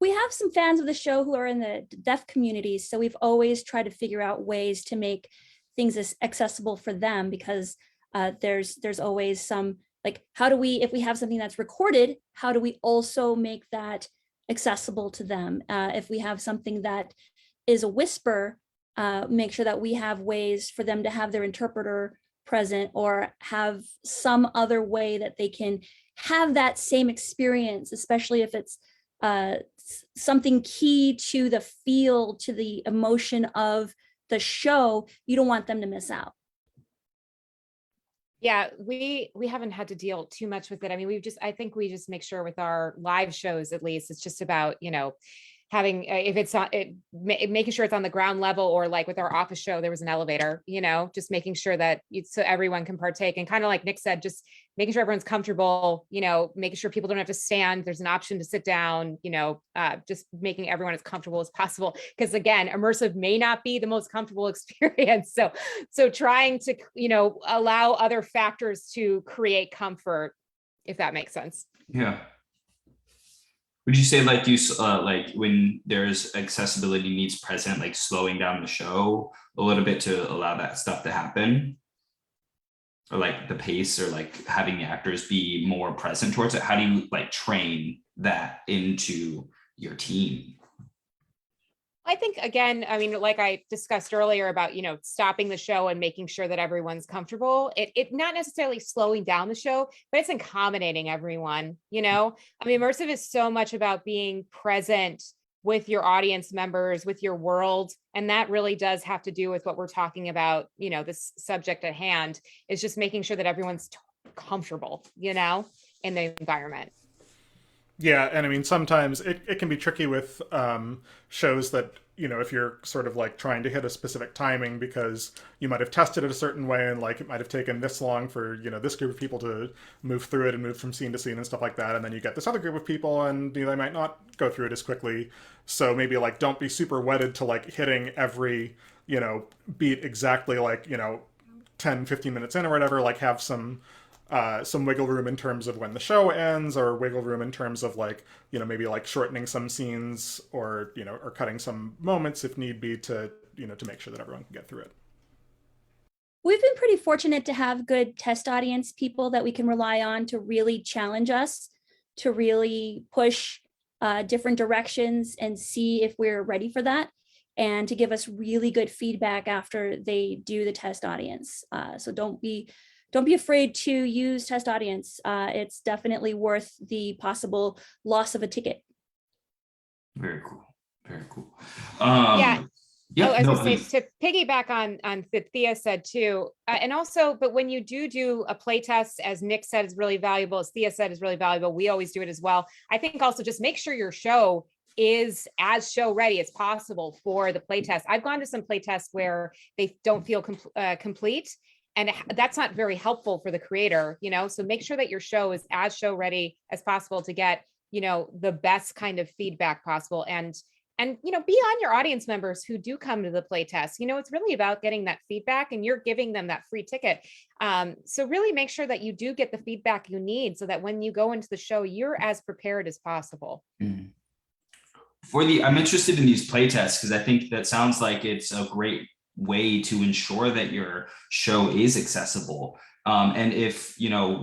We have some fans of the show who are in the deaf communities, so we've always tried to figure out ways to make things as accessible for them, because there's always some, like, how do we, if we have something that's recorded, how do we also make that accessible to them? If we have something that is a whisper, make sure that we have ways for them to have their interpreter present, or have some other way that they can have that same experience, especially if it's something key to the feel, to the emotion of the show. You don't want them to miss out. Yeah, we haven't had to deal too much with it. I mean, I think we just make sure with our live shows, at least, it's just about, having, if it's not, making sure it's on the ground level, or like with our office show, there was an elevator, just making sure that so everyone can partake, and kind of like Nick said, just making sure everyone's comfortable, making sure people don't have to stand. There's an option to sit down, just making everyone as comfortable as possible. Because again, immersive may not be the most comfortable experience. So trying to, allow other factors to create comfort, if that makes sense. Yeah. Would you say like like when there's accessibility needs present, like slowing down the show a little bit to allow that stuff to happen? Or like the pace, or like having the actors be more present towards it? How do you like train that into your team? I think, again, I mean, like I discussed earlier about, stopping the show and making sure that everyone's comfortable. It not necessarily slowing down the show, but it's accommodating everyone, I mean, immersive is so much about being present with your audience members, with your world. And that really does have to do with what we're talking about, this subject at hand, is just making sure that everyone's comfortable, in the environment. Yeah, and I mean, sometimes it can be tricky with shows that, if you're sort of like trying to hit a specific timing, because you might have tested it a certain way, and like it might have taken this long for, this group of people to move through it and move from scene to scene and stuff like that. And then you get this other group of people, and they might not go through it as quickly. So maybe like don't be super wedded to like hitting every, beat exactly like, 10, 15 minutes in or whatever. Like have some wiggle room in terms of when the show ends, or wiggle room in terms of like, maybe like shortening some scenes, or, or cutting some moments if need be, to, to make sure that everyone can get through it. We've been pretty fortunate to have good test audience people that we can rely on to really challenge us, to really push different directions and see if we're ready for that, and to give us really good feedback after they do the test audience. So don't be afraid to use test audience. It's definitely worth the possible loss of a ticket. Very cool. Very cool. Yeah. Yeah, Oh, I was no, gonna say please. to piggyback on what Thea said too, and also, but when you do a play test, as Nick said, is really valuable, as Thea said is really valuable. We always do it as well. I think also just make sure your show is as show ready as possible for the play test. I've gone to some play tests where they don't feel complete, and that's not very helpful for the creator, you know. So make sure that your show is as show ready as possible to get, you know, the best kind of feedback possible. And you know, be on your audience members who do come to the play test. You know, it's really about getting that feedback, and you're giving them that free ticket. So really make sure that you do get the feedback you need, so that when you go into the show, you're as prepared as possible. Mm. I'm interested in these play tests because I think that sounds like it's a great way to ensure that your show is accessible. And if, you know,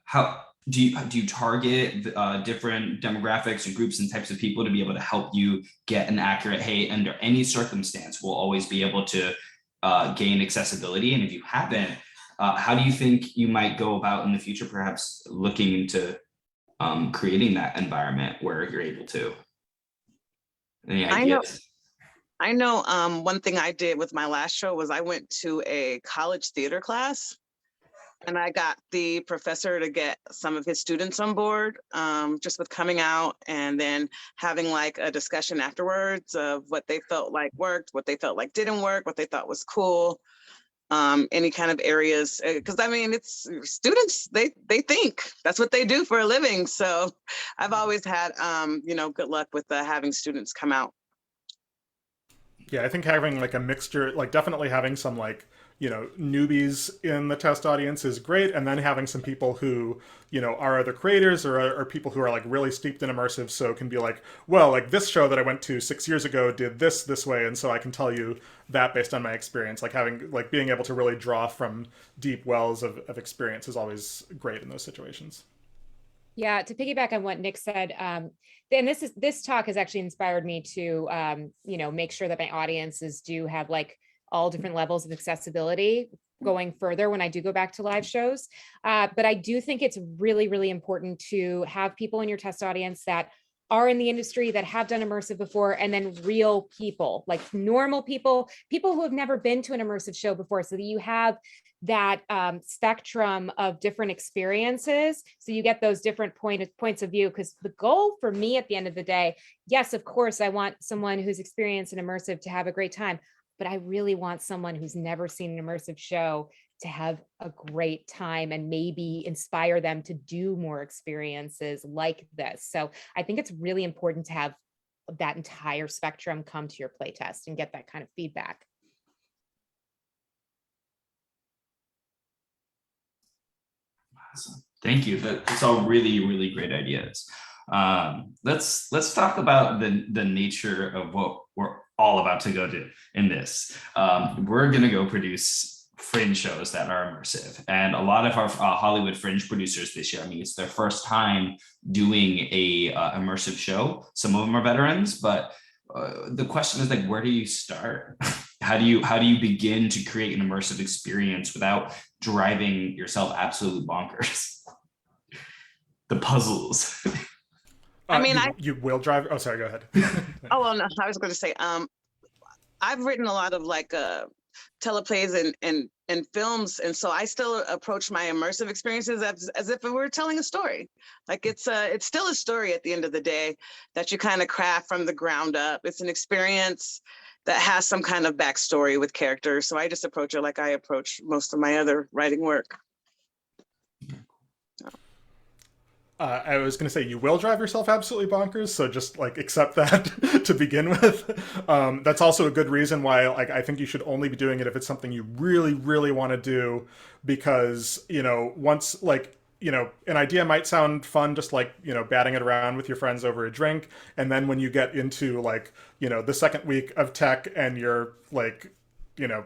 how do you target different demographics and groups and types of people to be able to help you get an accurate, hey, under any circumstance, we'll always be able to gain accessibility? And if you haven't, how do you think you might go about in the future, perhaps looking into creating that environment where you're able to? Any ideas? I know one thing I did with my last show was I went to a college theater class, and I got the professor to get some of his students on board, just with coming out and then having like a discussion afterwards of what they felt like worked, what they felt like didn't work, what they thought was cool, any kind of areas. Because I mean, it's students, they think that's what they do for a living. So I've always had, you know, good luck with having students come out. Yeah, I think having like a mixture, like definitely having some like, you know, newbies in the test audience is great. And then having some people who, you know, are the creators or people who are like really steeped in immersive. So can be like, well, like this show that I went to 6 years ago did this way. And so I can tell you that based on my experience. Like having, like being able to really draw from deep wells of experience is always great in those situations. Yeah, to piggyback on what Nick said, and this talk has actually inspired me to, you know, make sure that my audiences do have like all different levels of accessibility going further when I do go back to live shows. But I do think it's really, really important to have people in your test audience that are in the industry, that have done immersive before, and then real people, like normal people who have never been to an immersive show before, so that you have that spectrum of different experiences, so you get those different points of view. Because the goal for me at the end of the day, yes, of course, I want someone who's experienced in immersive to have a great time, but I really want someone who's never seen an immersive show to have a great time and maybe inspire them to do more experiences like this. So I think it's really important to have that entire spectrum come to your playtest and get that kind of feedback. Awesome. Thank you. That's all really, really great ideas. Let's talk about the nature of what we're all about to go do in this. We're gonna go produce fringe shows that are immersive, and a lot of our Hollywood fringe producers this year, I mean, it's their first time doing a immersive show. Some of them are veterans, but the question is like, where do you start? How do you begin to create an immersive experience without driving yourself absolutely bonkers? The puzzles. I mean, you will drive. Oh, sorry. Go ahead. Oh, well, no, I was going to say, I've written a lot of like teleplays and films, and so I still approach my immersive experiences as if we were telling a story. Like it's still a story at the end of the day that you kind of craft from the ground up. It's an experience that has some kind of backstory with characters. So I just approach it like I approach most of my other writing work. I was going to say, you will drive yourself absolutely bonkers, so just like accept that to begin with. That's also a good reason why, like, I think you should only be doing it if it's something you really, really want to do, because, you know, once, like, you know, an idea might sound fun, just like, you know, batting it around with your friends over a drink. And then when you get into like, you know, the second week of tech and you're like, you know,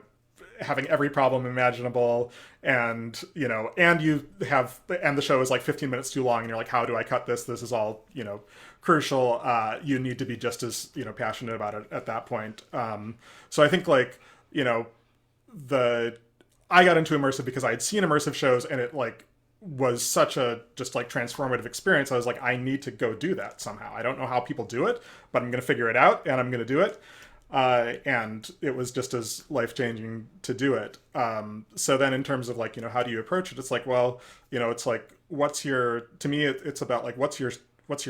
having every problem imaginable, and you know, and the show is like 15 minutes too long, and you're like, how do I cut this? This is all, you know, crucial. You need to be just as, you know, passionate about it at that point. So I think, like, you know, I got into immersive because I had seen immersive shows, and it like was such a just like transformative experience. I was like, I need to go do that somehow. I don't know how people do it, but I'm going to figure it out and I'm going to do it. And it was just as life-changing to do it. So then in terms of like, how do you approach it? It's like, well, it's like, to me, it's about like, what's your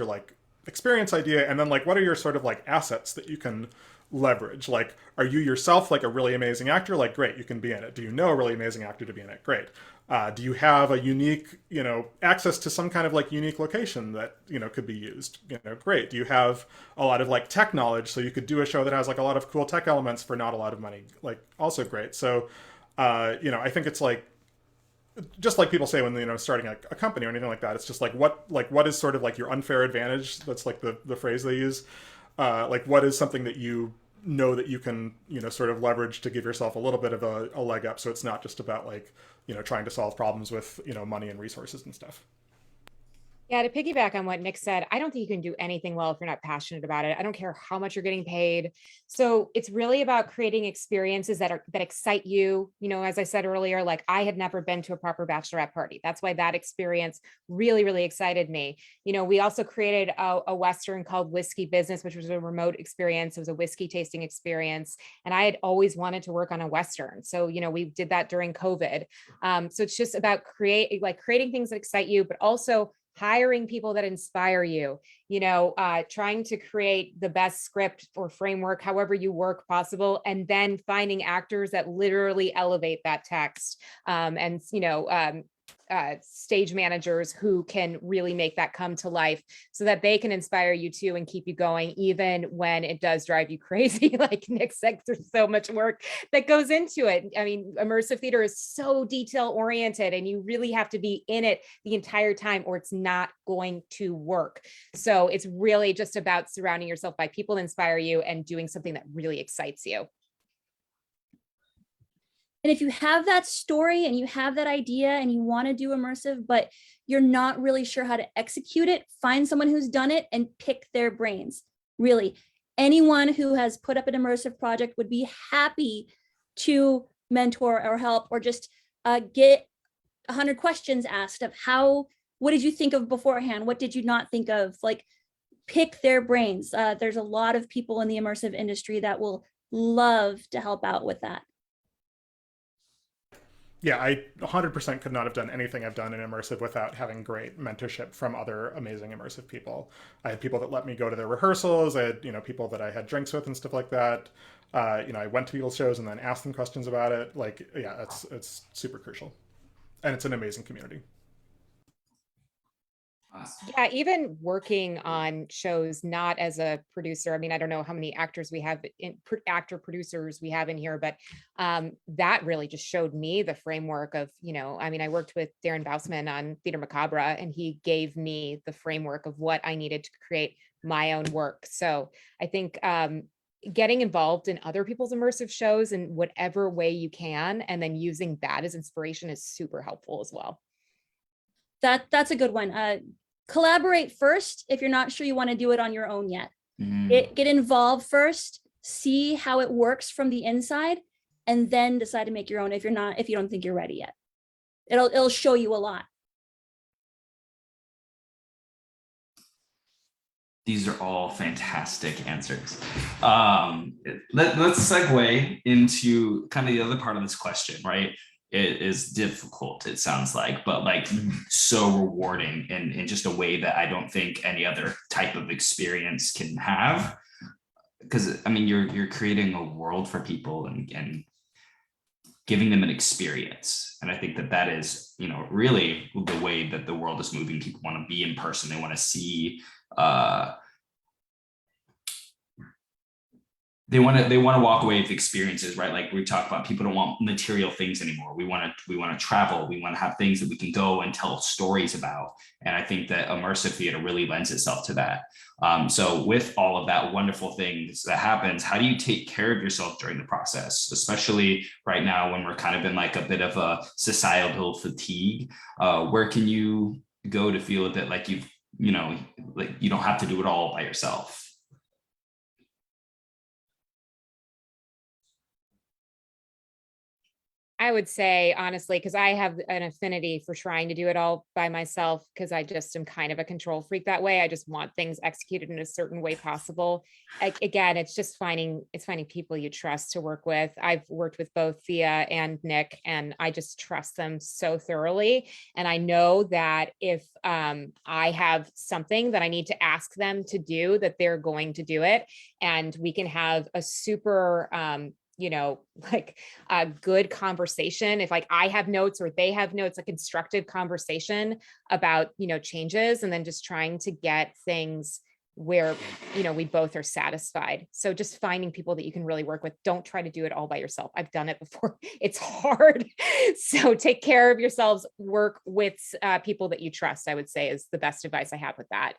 like experience idea? And then like, what are your sort of like assets that you can leverage? Like, are you yourself like a really amazing actor? Like, great, you can be in it. Do you know a really amazing actor to be in it? Great. Do you have a unique, access to some kind of like unique location that, could be used? Great. Do you have a lot of like tech knowledge so you could do a show that has like a lot of cool tech elements for not a lot of money? Like, also great. So, I think it's like, just like people say when starting a company or anything like that, it's just like what is sort of like your unfair advantage? That's like the phrase they use. Like what is something that you know that you can sort of leverage to give yourself a little bit of a leg up, so it's not just about like trying to solve problems with money and resources and stuff. Yeah, to piggyback on what Nick said, I don't think you can do anything well if you're not passionate about it. I don't care how much you're getting paid. So it's really about creating experiences that excite you. As I said earlier, like I had never been to a proper bachelorette party. That's why that experience really, really excited me. We also created a Western called Whiskey Business, which was a remote experience. It was a whiskey tasting experience. And I had always wanted to work on a Western. So, we did that during COVID. So it's just about creating things that excite you, but also hiring people that inspire you, trying to create the best script or framework, however you work possible, and then finding actors that literally elevate that text, and stage managers who can really make that come to life so that they can inspire you too and keep you going, even when it does drive you crazy. Like Nick said, there's so much work that goes into it. I mean, immersive theater is so detail oriented and you really have to be in it the entire time or it's not going to work. So it's really just about surrounding yourself by people that inspire you and doing something that really excites you. And if you have that story and you have that idea and you want to do immersive, but you're not really sure how to execute it, find someone who's done it and pick their brains. Really, anyone who has put up an immersive project would be happy to mentor or help or just get 100 questions asked of what did you think of beforehand? What did you not think of? Like, pick their brains. There's a lot of people in the immersive industry that will love to help out with that. Yeah, I 100% could not have done anything I've done in immersive without having great mentorship from other amazing immersive people. I had people that let me go to their rehearsals. I had, people that I had drinks with and stuff like that. I went to people's shows and then asked them questions about it. Like, yeah, it's super crucial. And it's an amazing community. Yeah, even working on shows, not as a producer. I mean, I don't know how many actors we have actor producers we have in here, but that really just showed me the framework of, I worked with Darren Bausman on Theater Macabre and he gave me the framework of what I needed to create my own work. So I think getting involved in other people's immersive shows in whatever way you can, and then using that as inspiration is super helpful as well. That's a good one. Collaborate first if you're not sure you want to do it on your own yet. Get involved first, see how it works from the inside, and then decide to make your own if you don't think you're ready yet. It'll show you a lot. These are all fantastic answers. Let's segue into kind of the other part of this question, right? It is difficult, it sounds like, but like so rewarding in just a way that I don't think any other type of experience can have. Because you're creating a world for people and giving them an experience. And I think that is, really the way that the world is moving. People want to be in person. They want to see, they want to walk away with experiences, right? Like we talked about, people don't want material things anymore. We want to travel. We want to have things that we can go and tell stories about. And I think that immersive theater really lends itself to that. So with all of that wonderful things that happens, how do you take care of yourself during the process, especially right now when we're kind of in like a bit of a societal fatigue? Where can you go to feel a bit like you don't have to do it all by yourself? I would say honestly, because I have an affinity for trying to do it all by myself, because I just am kind of a control freak that way. I just want things executed in a certain way possible. Again, it's just finding people you trust to work with. I've worked with both Thea and Nick, and I just trust them so thoroughly. And I know that if I have something that I need to ask them to do, that they're going to do it. And we can have a super like a good conversation. If like I have notes or they have notes, a constructive conversation about, changes, and then just trying to get things where, we both are satisfied. So just finding people that you can really work with. Don't try to do it all by yourself. I've done it before. It's hard. So take care of yourselves, work with people that you trust, I would say, is the best advice I have with that.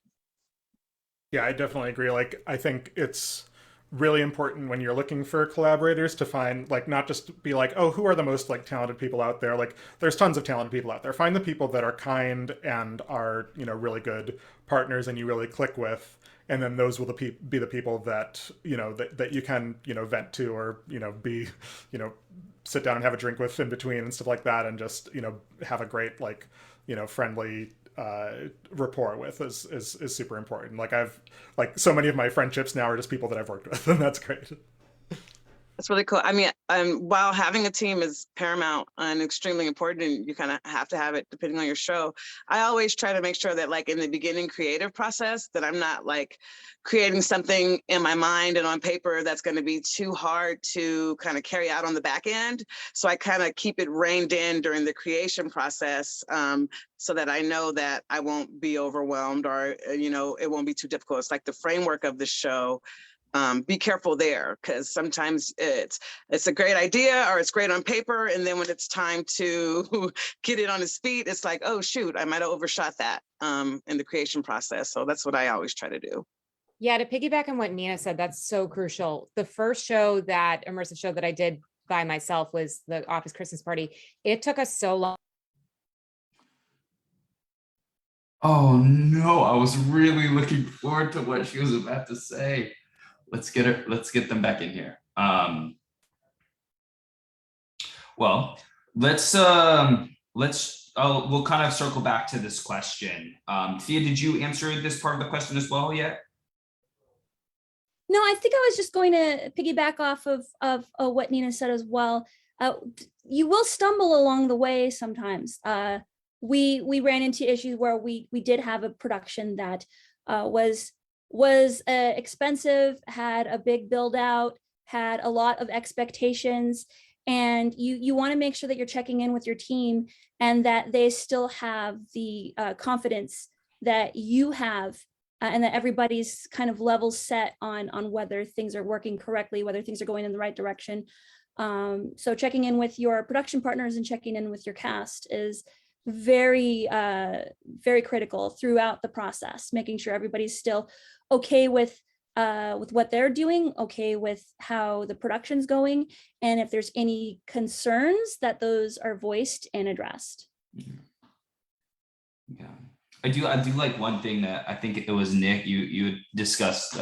Yeah, I definitely agree. Like, I think it's really important when you're looking for collaborators to find, like, not just be like, oh, who are the most like talented people out there? Like, there's tons of talented people out there. Find the people that are kind and are, really good partners and you really click with. And then those will be the people that, that you can, vent to, or, be, sit down and have a drink with in between and stuff like that. And just, have a great, like, friendly rapport with is super important. Like, so many of my friendships now are just people that I've worked with, and that's great. That's really cool. I mean, while having a team is paramount and extremely important, and you kind of have to have it depending on your show, I always try to make sure that, like, in the beginning creative process, that I'm not like creating something in my mind and on paper that's going to be too hard to kind of carry out on the back end. So I kind of keep it reined in during the creation process, so that I know that I won't be overwhelmed, or, it won't be too difficult. It's like the framework of the show. Be careful there, because sometimes it's a great idea or it's great on paper, and then when it's time to get it on its feet, it's like, oh shoot, I might have overshot that in the creation process. So that's what I always try to do. Yeah, to piggyback on what Nina said, that's so crucial. The first immersive show that I did by myself was the Office Christmas Party. It took us so long. Oh no, I was really looking forward to what she was about to say. Let's get them back in here. Well, we'll kind of circle back to this question. Thea, did you answer this part of the question as well yet? No, I think I was just going to piggyback off of what Nina said as well. You will stumble along the way sometimes. We ran into issues where we did have a production that was expensive, had a big build out, had a lot of expectations, and you want to make sure that you're checking in with your team and that they still have the confidence that you have, and that everybody's kind of level set on whether things are working correctly, whether things are going in the right direction. So checking in with your production partners and checking in with your cast is very, very critical throughout the process, making sure everybody's still okay with what they're doing, okay with how the production's going, and if there's any concerns, that those are voiced and addressed. Yeah, I do like one thing that I think it was Nick, you had discussed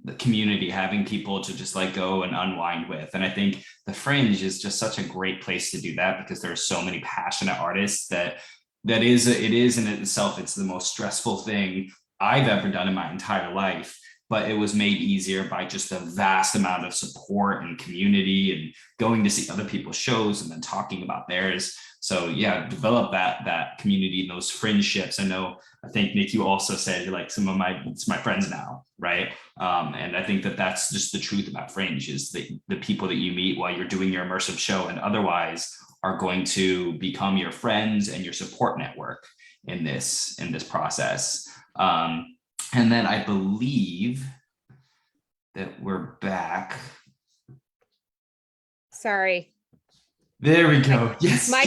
the community, having people to just like go and unwind with. And I think the Fringe is just such a great place to do that, because there are so many passionate artists it is in itself, it's the most stressful thing I've ever done in my entire life. But it was made easier by just the vast amount of support and community and going to see other people's shows and then talking about theirs. So yeah, develop that community and those friendships. I think Nick, you also said you're like some of my friends now, right? And I think that's just the truth about Fringe, is the people that you meet while you're doing your immersive show and otherwise are going to become your friends and your support network in this process. And then I believe that we're back. Sorry. There we go. Yes. My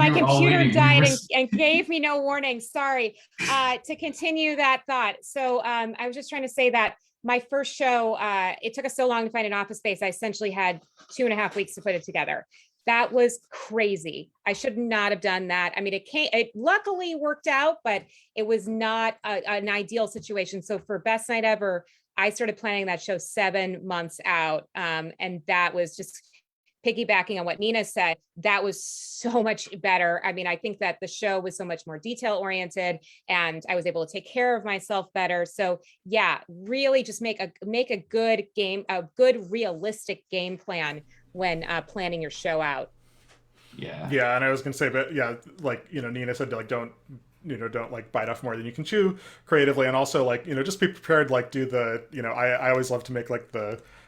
computer died and gave me no warning. Sorry. To continue that thought. So I was just trying to say that my first show, it took us so long to find an office space. I essentially had 2.5 weeks to put it together. That was crazy. I should not have done that. I mean, it luckily worked out, but it was not an ideal situation. So for Best Night Ever, I started planning that show 7 months out. And that was just piggybacking on what Nina said, that was so much better. I mean, I think that the show was so much more detail oriented and I was able to take care of myself better. So yeah, really just make a good game, a good realistic game plan when planning your show out. Yeah, and I was gonna say, but yeah, like, you know, Nina said, like, don't like bite off more than you can chew creatively, and also, like, you know, just be prepared, like, do the, you know, I always love to make like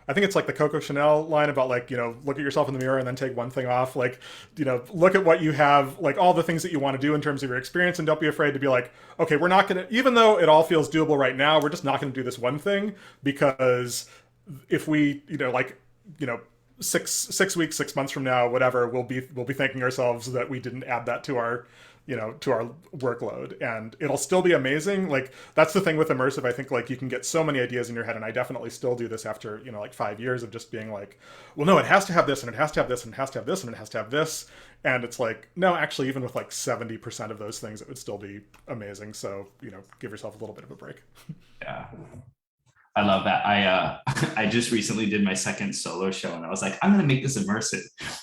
I think it's like the Coco Chanel line about, like, you know, look at yourself in the mirror and then take one thing off, like, you know, look at what you have, like all the things that you want to do in terms of your experience, and don't be afraid to be like, okay, we're not gonna, even though it all feels doable right now, we're just not gonna do this one thing, because if we, you know, like, you know, 6 weeks, 6 months from now, whatever, we'll be thanking ourselves that we didn't add that to our, you know, to our workload, and it'll still be amazing. Like, that's the thing with immersive. I think, like, you can get so many ideas in your head, and I definitely still do this after, you know, like 5 years of just being like, well, no, it has to have this, and it has to have this, and it has to have this, and it has to have this, and it's like, no, actually, even with like 70% of those things, it would still be amazing. So, you know, give yourself a little bit of a break. Yeah. I love that. I just recently did my second solo show, and I was like, I'm gonna make this immersive.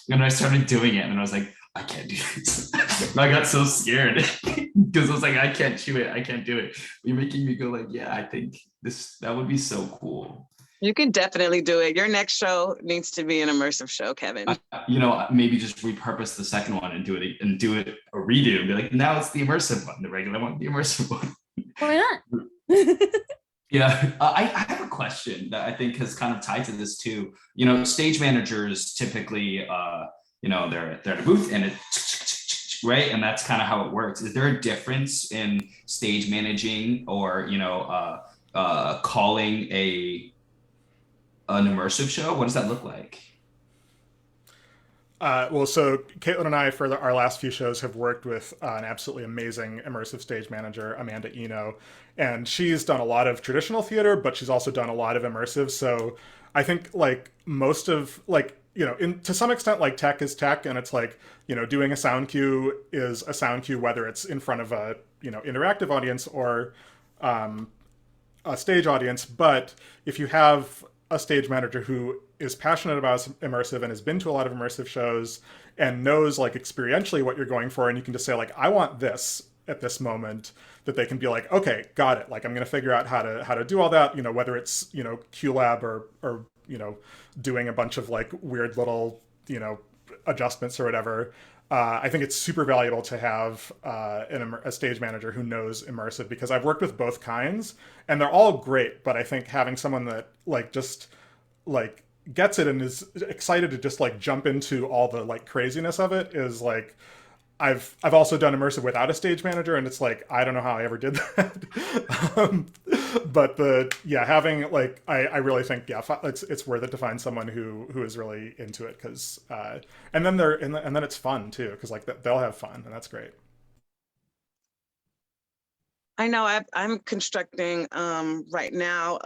And I started doing it, and I was like, I can't do this. I got so scared because I was like, I can't chew it. I can't do it. You're making me go like, yeah, I think that would be so cool. You can definitely do it. Your next show needs to be an immersive show, Kevin. You know, maybe just repurpose the second one and do it a redo and be like, now it's the immersive one, the regular one, the immersive one. Why not? Yeah, I have a question that I think is kind of tied to this too. You know, stage managers typically, you know, they're at a booth and it's right, and that's kind of how it works. Is there a difference in stage managing or, you know, calling an immersive show? What does that look like? Well, so Caitlin and I, for our last few shows, have worked with an absolutely amazing immersive stage manager, Amanda Eno, and she's done a lot of traditional theater, but she's also done a lot of immersive. So I think, like, most of, like, you know, to some extent, like, tech is tech, and it's like, you know, doing a sound cue is a sound cue, whether it's in front of a, you know, interactive audience or a stage audience. But if you have a stage manager who is passionate about immersive and has been to a lot of immersive shows and knows, like, experientially what you're going for, and you can just say, like, I want this at this moment, that they can be like, okay, got it. Like, I'm going to figure out how to do all that, you know, whether it's, you know, QLab or, you know, doing a bunch of, like, weird little, you know, adjustments or whatever. I think it's super valuable to have a stage manager who knows immersive, because I've worked with both kinds and they're all great. But I think having someone that, like, just, like, gets it and is excited to just, like, jump into all the, like, craziness of it is, like, I've also done immersive without a stage manager, and it's like, I don't know how I ever did that. But having, like, I really think, yeah, it's worth it to find someone who is really into it, because and then it's fun too, because, like, they'll have fun, and that's great. I know I'm constructing right now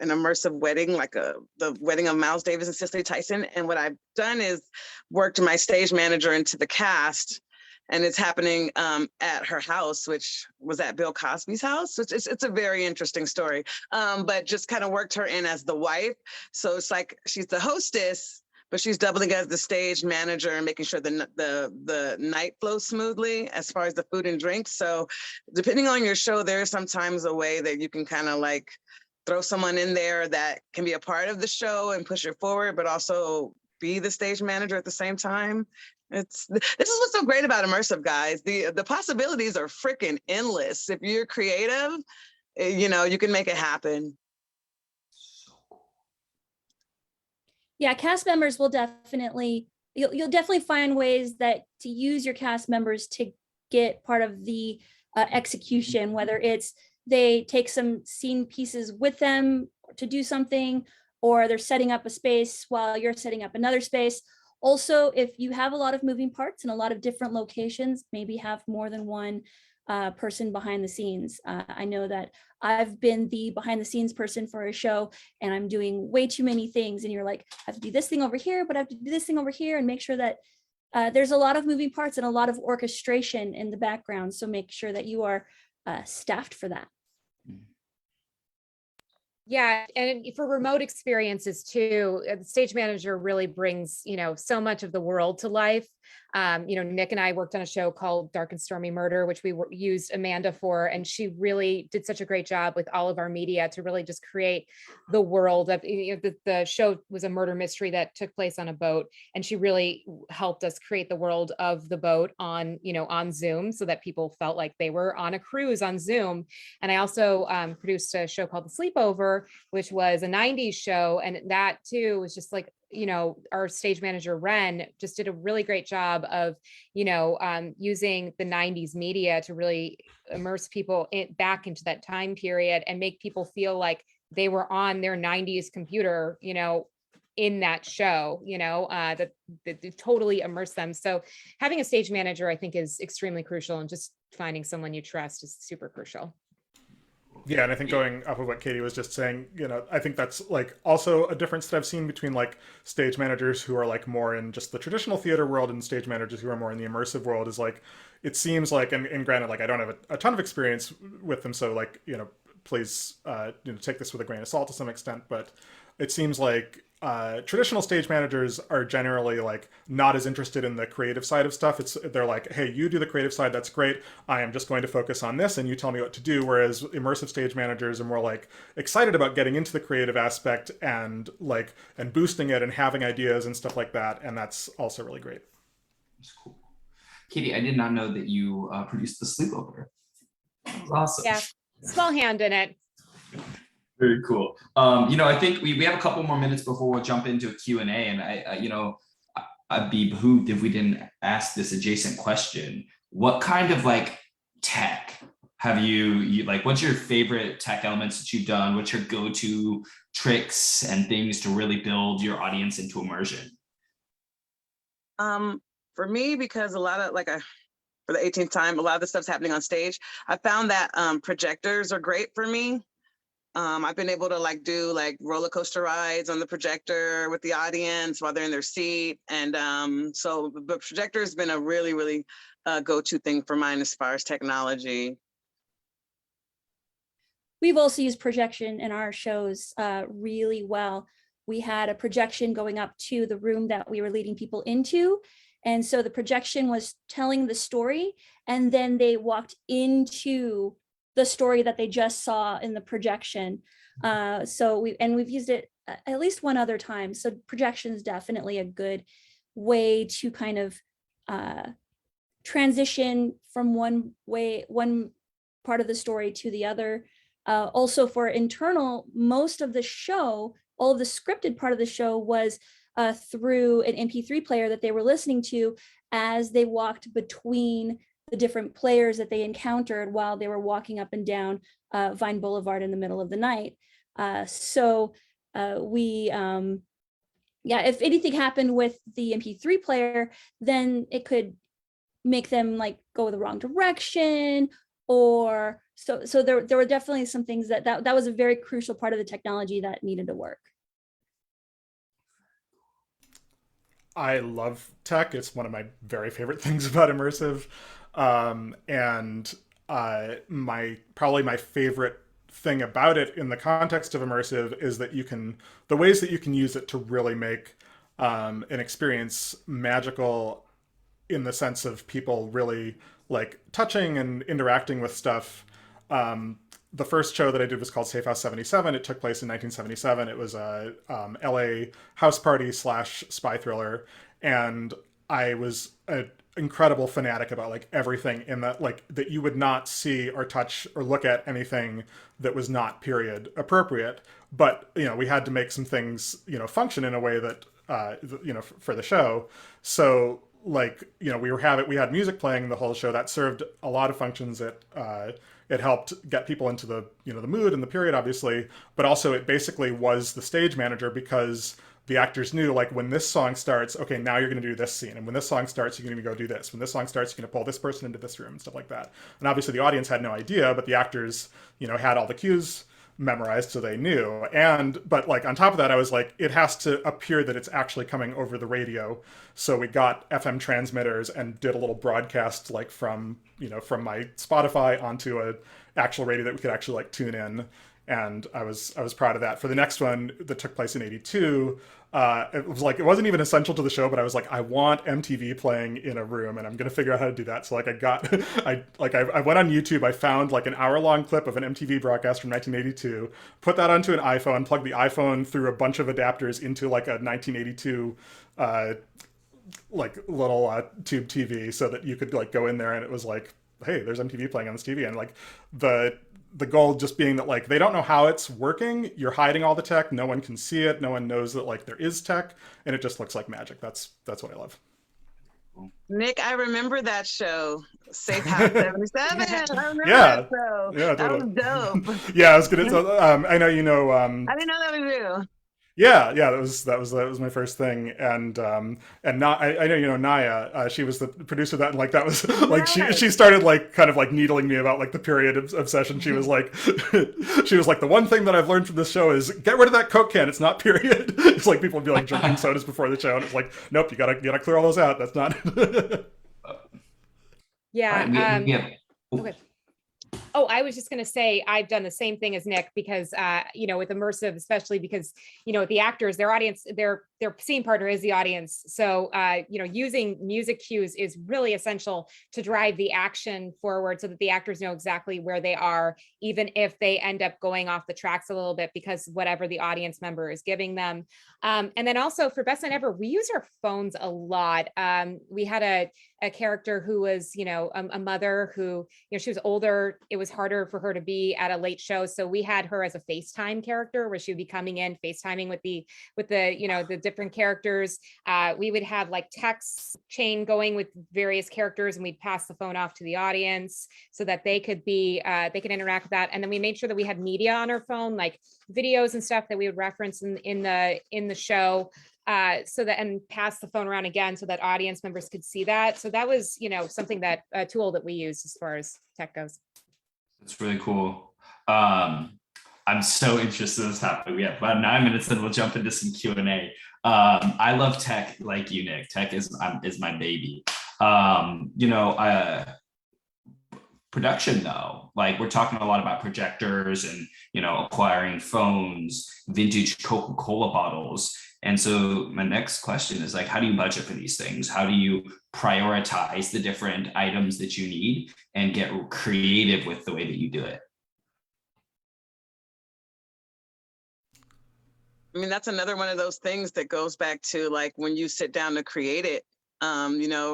an immersive wedding, like the wedding of Miles Davis and Cicely Tyson. And what I've done is worked my stage manager into the cast, and it's happening at her house, which was at Bill Cosby's house, which it's a very interesting story. But just kind of worked her in as the wife. So it's like she's the hostess, but she's doubling as the stage manager and making sure the night flows smoothly as far as the food and drinks. So depending on your show, there's sometimes a way that you can kind of, like, throw someone in there that can be a part of the show and push it forward, but also be the stage manager at the same time. This is what's so great about immersive, guys. The possibilities are freaking endless. If you're creative, you know, you can make it happen. Yeah, cast members will definitely, you'll definitely find ways that to use your cast members to get part of the execution, whether it's they take some scene pieces with them to do something, or they're setting up a space while you're setting up another space. Also, if you have a lot of moving parts in a lot of different locations, maybe have more than one person behind the scenes. I know that I've been the behind the scenes person for a show, and I'm doing way too many things, and you're like, I have to do this thing over here, but I have to do this thing over here, and make sure that there's a lot of moving parts and a lot of orchestration in the background. So make sure that you are staffed for that. Yeah, and for remote experiences too, the stage manager really brings, so much of the world to life. Nick and I worked on a show called Dark and Stormy Murder, which we used Amanda for, and she really did such a great job with all of our media to really just create the world of, the show was a murder mystery that took place on a boat, and she really helped us create the world of the boat on, on Zoom, so that people felt like they were on a cruise on Zoom. And I also produced a show called The Sleepover, which was a 90s show. And that too was just like, our stage manager, Ren, just did a really great job of, using the 90s media to really immerse people back into that time period and make people feel like they were on their 90s computer, in that show, that totally immerse them. So having a stage manager, I think, is extremely crucial, and just finding someone you trust is super crucial. Yeah, and I think going off of what Katie was just saying, I think that's like also a difference that I've seen between like stage managers who are like more in just the traditional theater world and stage managers who are more in the immersive world. Is like, it seems like, and granted, like I don't have a ton of experience with them, so like, please take this with a grain of salt to some extent, but it seems like traditional stage managers are generally like not as interested in the creative side of stuff. They're like, hey, you do the creative side, that's great. I am just going to focus on this, and you tell me what to do. Whereas immersive stage managers are more like excited about getting into the creative aspect and boosting it and having ideas and stuff like that. And that's also really great. That's cool. Katie, I did not know that you produced The Sleepover. That was awesome. Yeah, small hand in it. Very cool. I think we have a couple more minutes before we'll jump into a Q&A, and I'd be behooved if we didn't ask this adjacent question. What kind of like tech have you like, what's your favorite tech elements that you've done? What's your go-to tricks and things to really build your audience into immersion? For me, because a lot of for the 18th time, a lot of the stuff's happening on stage. I found that projectors are great for me. I've been able to do roller coaster rides on the projector with the audience while they're in their seat. And so the projector has been a really, really go-to thing for mine as far as technology. We've also used projection in our shows really well. We had a projection going up to the room that we were leading people into. And so the projection was telling the story, and then they walked into the story that they just saw in the projection. So we've used it at least one other time. So projection is definitely a good way to kind of transition from one part of the story to the other. Also for internal, most of the show, all of the scripted part of the show was through an MP3 player that they were listening to as they walked between the different players that they encountered while they were walking up and down Vine Boulevard in the middle of the night. If anything happened with the MP3 player, then it could make them go the wrong direction, or so there were definitely some things that was a very crucial part of the technology that needed to work. I love tech. It's one of my very favorite things about immersive. Probably my favorite thing about it in the context of immersive is that the ways that you can use it to really make an experience magical, in the sense of people really touching and interacting with stuff. The first show that I did was called Safe House 77. It took place in 1977. It was a LA house party / spy thriller. And I was an incredible fanatic about everything in that, that you would not see or touch or look at anything that was not period appropriate. But, we had to make some things, function in a way that, for the show. So we had music playing the whole show that served a lot of functions. It helped get people into the the mood and the period, obviously, but also it basically was the stage manager, because the actors knew when this song starts, okay, now you're going to do this scene, and when this song starts, you're going to go do this. When this song starts, you're going to pull this person into this room and stuff like that. And obviously the audience had no idea, but the actors had all the cues memorized, so they knew. But on top of that, I was it has to appear that it's actually coming over the radio. So we got FM transmitters and did a little broadcast from my Spotify onto a actual radio that we could actually tune in. and I was proud of that. For the next one that took place in '82, it was like, it wasn't even essential to the show, but I was like, I want MTV playing in a room, and I'm gonna figure out how to do that. So like I went on YouTube, I found like an hour-long clip of an MTV broadcast from 1982, put that onto an iPhone, plugged the iPhone through a bunch of adapters into like a 1982 like little tube TV, so that you could like go in there and it was like, hey, there's MTV playing on this TV. And like the goal just being that like they don't know how it's working, you're hiding all the tech, no one can see it, no one knows that like there is tech, and it just looks like magic. That's what I love. Nick, I remember that show, Safe House 77. I remember Yeah. that show. Yeah, That was totally. dope. Yeah, I was gonna. I know you know. I didn't know that was you. Yeah, that was my first thing, and I know you know Naya. She was the producer of that, and like that was like she started like kind of like needling me about like the period of obsession. She was like, the one thing that I've learned from this show is get rid of that Coke can. It's not period. It's like people would be like drinking sodas before the show, and it's like, nope, you gotta clear all those out. That's not. Yeah. Yeah. Okay. Oh, I was just going to say, I've done the same thing as Nick because, with immersive, especially because, the actors, their audience, their scene partner is the audience. So, using music cues is really essential to drive the action forward so that the actors know exactly where they are, even if they end up going off the tracks a little bit because whatever the audience member is giving them. And then also for Best Night Ever, we use our phones a lot. We had a character who was, a mother who, she was older. It was harder for her to be at a late show. So we had her as a FaceTime character where she would be coming in, FaceTiming with the, the different characters. We would have like text chain going with various characters and we'd pass the phone off to the audience so that they could interact with that. And then we made sure that we had media on our phone, like videos and stuff that we would reference in the show. So that, and pass the phone around again so that audience members could see that. So that was, something that a tool that we use as far as tech goes. That's really cool. I'm so interested in this topic. We have about 9 minutes and we'll jump into some Q&A. I love tech like you, Nick. Tech is my baby. Production though, like we're talking a lot about projectors and, acquiring phones, vintage Coca-Cola bottles. And so my next question is like, how do you budget for these things? How do you prioritize the different items that you need and get creative with the way that you do it? I mean, that's another one of those things that goes back to like when you sit down to create it,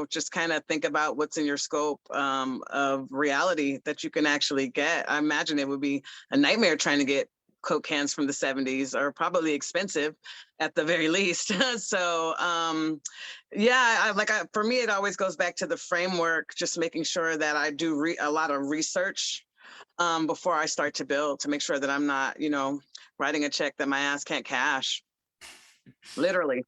just kind of think about what's in your scope of reality that you can actually get. I imagine it would be a nightmare trying to get Coke cans from the 70s, are probably expensive at the very least. So for me, it always goes back to the framework, just making sure that I do a lot of research before I start to build, to make sure that I'm not, writing a check that my ass can't cash, literally.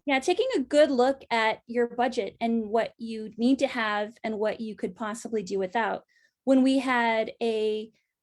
Yeah, taking a good look at your budget and what you need to have and what you could possibly do without. When we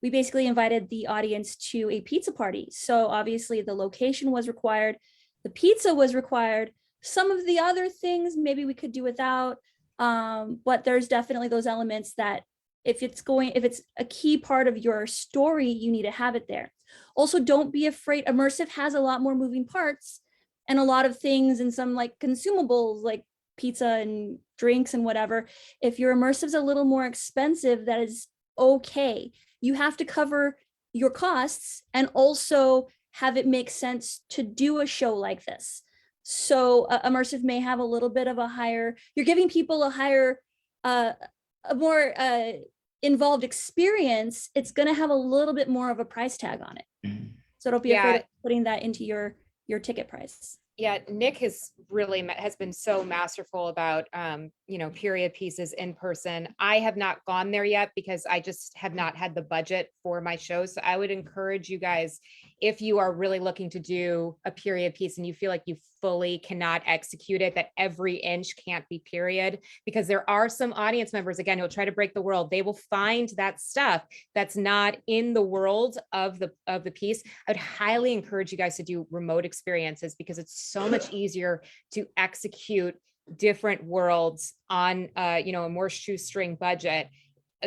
basically invited the audience to a pizza party. So obviously the location was required, the pizza was required, some of the other things maybe we could do without, but there's definitely those elements that if it's a key part of your story, you need to have it there. Also, don't be afraid. Immersive has a lot more moving parts and a lot of things and some like consumables like pizza and drinks and whatever. If your immersive's a little more expensive, that is okay. You have to cover your costs and also have it make sense to do a show like this. So immersive may have a little bit of a higher, you're giving people a higher, a more involved experience. It's going to have a little bit more of a price tag on it. So don't be afraid of putting that into your ticket price. Yeah, Nick has been so masterful about, period pieces in person. I have not gone there yet because I just have not had the budget for my shows. So I would encourage you guys, if you are really looking to do a period piece and you feel like you fully cannot execute it, that every inch can't be period, because there are some audience members, again, who'll try to break the world. They will find that stuff that's not in the world of the piece. I would highly encourage you guys to do remote experiences because it's so much easier to execute different worlds on a more shoestring budget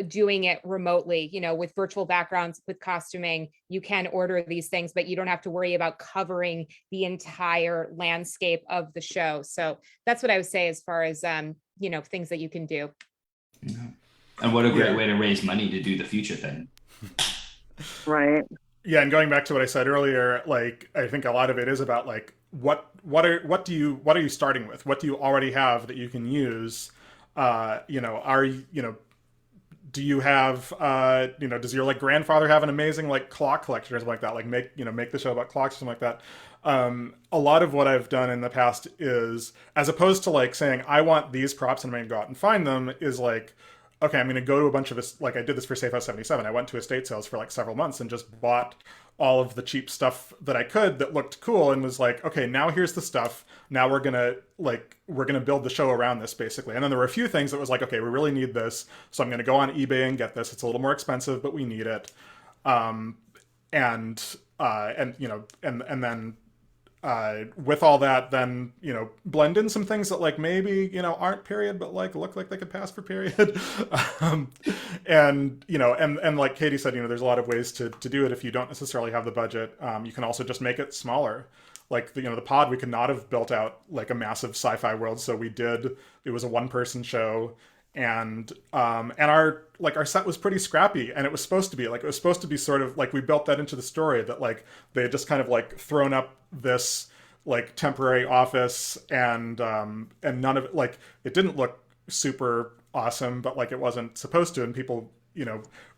doing it remotely, with virtual backgrounds, with costuming. You can order these things, but you don't have to worry about covering the entire landscape of the show. So that's what I would say as far as, things that you can do. Yeah. And what a great way to raise money to do the future thing. Right. Yeah, and going back to what I said earlier, like I think a lot of it is about like what are you starting with? What do you already have that you can use? Are do you have does your like grandfather have an amazing like clock collection or something like that? Like make the show about clocks or something like that. A lot of what I've done in the past is, as opposed to like saying I want these props and I'm gonna go out and find them, is like, okay, I'm going to go to a bunch of, like I did this for Safe House 77. I went to estate sales for like several months and just bought all of the cheap stuff that I could that looked cool, and was like, okay, now here's the stuff. Now we're going to build the show around this basically. And then there were a few things that was like, okay, we really need this. So I'm going to go on eBay and get this. It's a little more expensive, but we need it. And then with all that, then blend in some things that like maybe aren't period, but like look like they could pass for period. And like Katie said, there's a lot of ways to do it if you don't necessarily have the budget. You can also just make it smaller. Like the pod, we could not have built out like a massive sci-fi world, so we did. It was a one-person show. And our set was pretty scrappy, and it was supposed to be sort of like, we built that into the story, that like they had just kind of like thrown up this like temporary office, and none of it, like it didn't look super awesome, but like it wasn't supposed to, and people,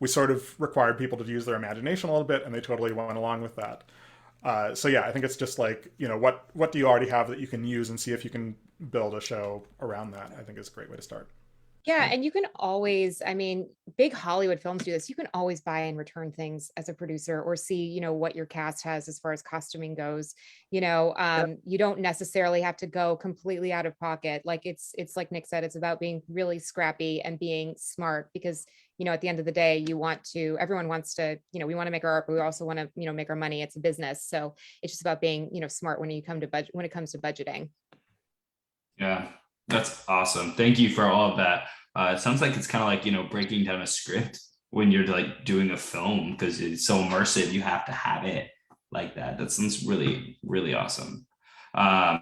we sort of required people to use their imagination a little bit, and they totally went along with that. So yeah, I think it's just like, what do you already have that you can use, and see if you can build a show around that. I think is a great way to start. Yeah. And you can always, big Hollywood films do this. You can always buy and return things as a producer, or see, what your cast has as far as costuming goes. You don't necessarily have to go completely out of pocket. Like it's like Nick said, it's about being really scrappy and being smart, because, at the end of the day, everyone wants to, we want to make our art, but we also want to, make our money. It's a business. So it's just about being, smart when it comes to budgeting. Yeah. That's awesome. Thank you for all of that. It sounds like it's kind of like, breaking down a script when you're like doing a film, because it's so immersive. You have to have it like that. That sounds really, really awesome. All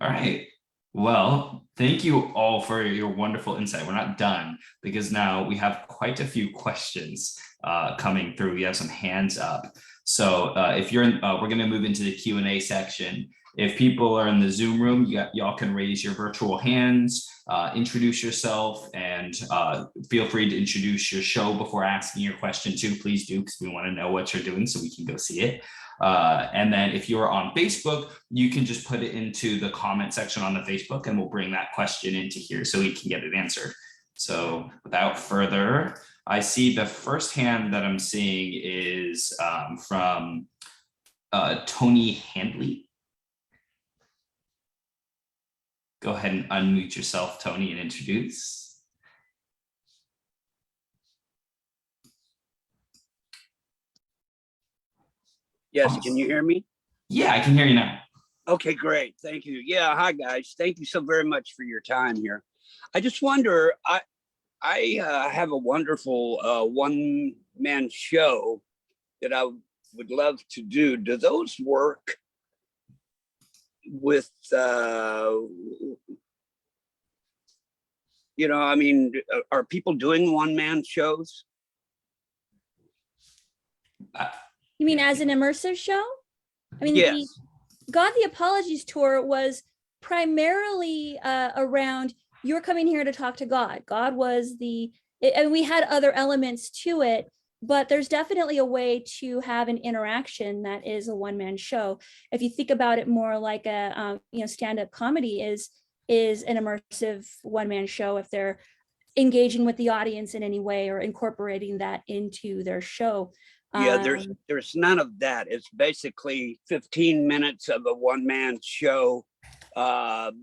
right. Well, thank you all for your wonderful insight. We're not done, because now we have quite a few questions coming through. We have some hands up. So if you're in, we're going to move into the Q&A section. If people are in the Zoom room, y'all can raise your virtual hands, introduce yourself, and feel free to introduce your show before asking your question too. Please do, because we want to know what you're doing so we can go see it. And then if you're on Facebook, you can just put it into the comment section on the Facebook, and we'll bring that question into here so we can get it answered. So without further, I see the first hand that I'm seeing is from Tony Handley. Go ahead and unmute yourself, Tony, and introduce. Yes, Awesome. Can you hear me? Yeah, I can hear you now. Okay, great. Thank you. Yeah, hi guys. Thank you so very much for your time here. I just wonder, I have a wonderful one-man show that I would love to do. Do those work with, are people doing one-man shows? You mean as an immersive show? Yes. The God the Apologies tour was primarily around, you're coming here to talk to God. God was and we had other elements to it, but there's definitely a way to have an interaction that is a one-man show. If you think about it more like a stand-up comedy is an immersive one-man show, if they're engaging with the audience in any way or incorporating that into their show. Yeah, there's none of that. It's basically 15 minutes of a one-man show, and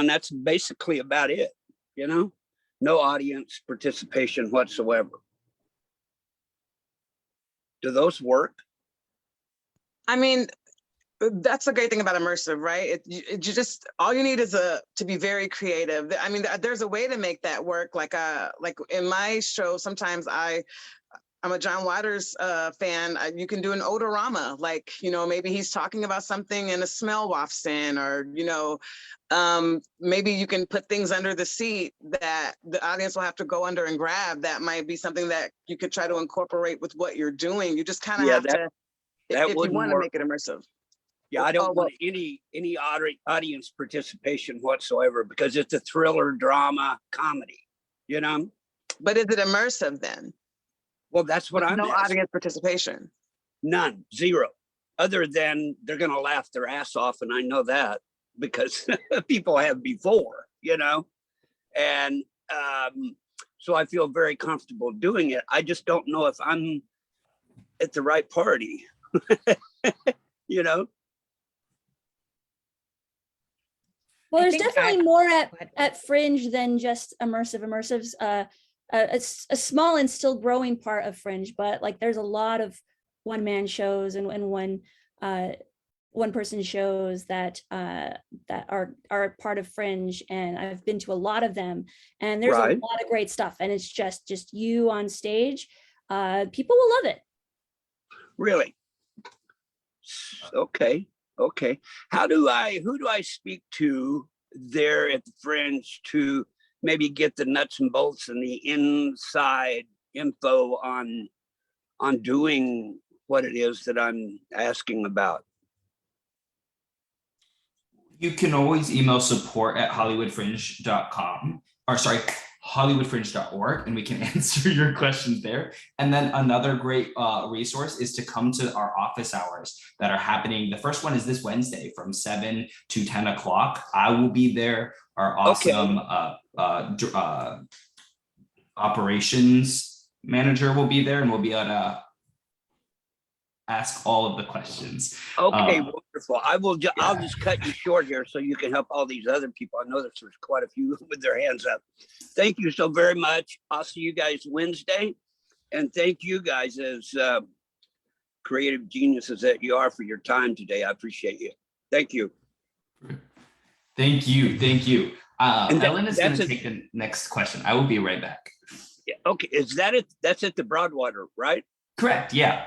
that's basically about it. No audience participation whatsoever. Do those work? That's the great thing about immersive, right? You just, all you need is to be very creative. I mean, there's a way to make that work. Like in my show, sometimes I'm a John Waters fan. You can do an odorama, like, maybe he's talking about something and a smell wafts in, or, maybe you can put things under the seat that the audience will have to go under and grab. That might be something that you could try to incorporate with what you're doing. You just kind of have to, if you want to make it immersive. Yeah, I don't want any audience participation whatsoever, because it's a thriller, drama, comedy, But is it immersive then? Well, that's what I'm No asking. audience participation. None, zero. Other than they're going to laugh their ass off, and I know that because people have before, and so I feel very comfortable doing it. I just don't know if I'm at the right party, Well, there's definitely more at Fringe than just immersive. Immersive's a small and still growing part of Fringe, but like there's a lot of one-man shows and one-person shows that are part of Fringe, and I've been to a lot of them, and there's a lot of great stuff, and it's just you on stage. People will love it. Really? Okay. Who do I speak to there at the Fringe to maybe get the nuts and bolts and the inside info on doing what it is that I'm asking about? You can always email support@hollywoodfringe.com, or sorry, hollywoodfringe.org, and we can answer your questions there. And then another great resource is to come to our office hours that are happening. The first one is this Wednesday from 7 to 10 o'clock. I will be there. Our awesome operations manager will be there, and we'll be able to ask all of the questions. Okay, wonderful. I'll just cut you short here so you can help all these other people. I know there's quite a few with their hands up. Thank you so very much. I'll see you guys Wednesday. And thank you guys as creative geniuses that you are for your time today. I appreciate you. Thank you. Thank you. Ellen is going to take the next question. I will be right back. Yeah, okay, is that it? That's at the Broadwater, right? Correct, yeah.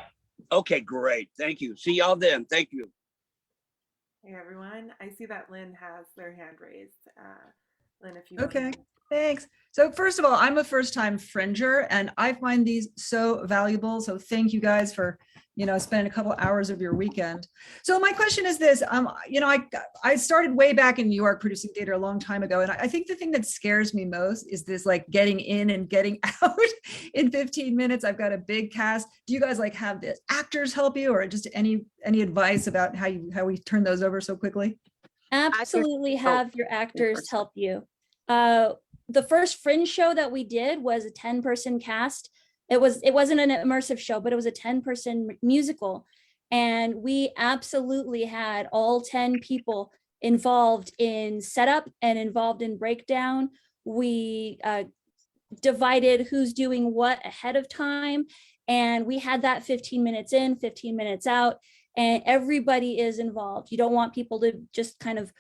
Okay, great. Thank you. See y'all then. Thank you. Hey, everyone. I see that Lynn has their hand raised. Lynn, if you Okay, thanks. So first of all, I'm a first-time Fringer, and I find these so valuable. So thank you guys for, spending a couple hours of your weekend. So my question is this, I started way back in New York producing theater a long time ago. And I think the thing that scares me most is this like getting in and getting out in 15 minutes. I've got a big cast. Do you guys like have the actors help you, or just any advice about how we turn those over so quickly? Absolutely have your actors help you. The first Fringe show that we did was a 10-person cast. It wasn't an immersive show, but it was a 10-person musical. And we absolutely had all 10 people involved in setup and involved in breakdown. We divided who's doing what ahead of time. And we had that 15 minutes in, 15 minutes out, and everybody is involved. You don't want people to just kind of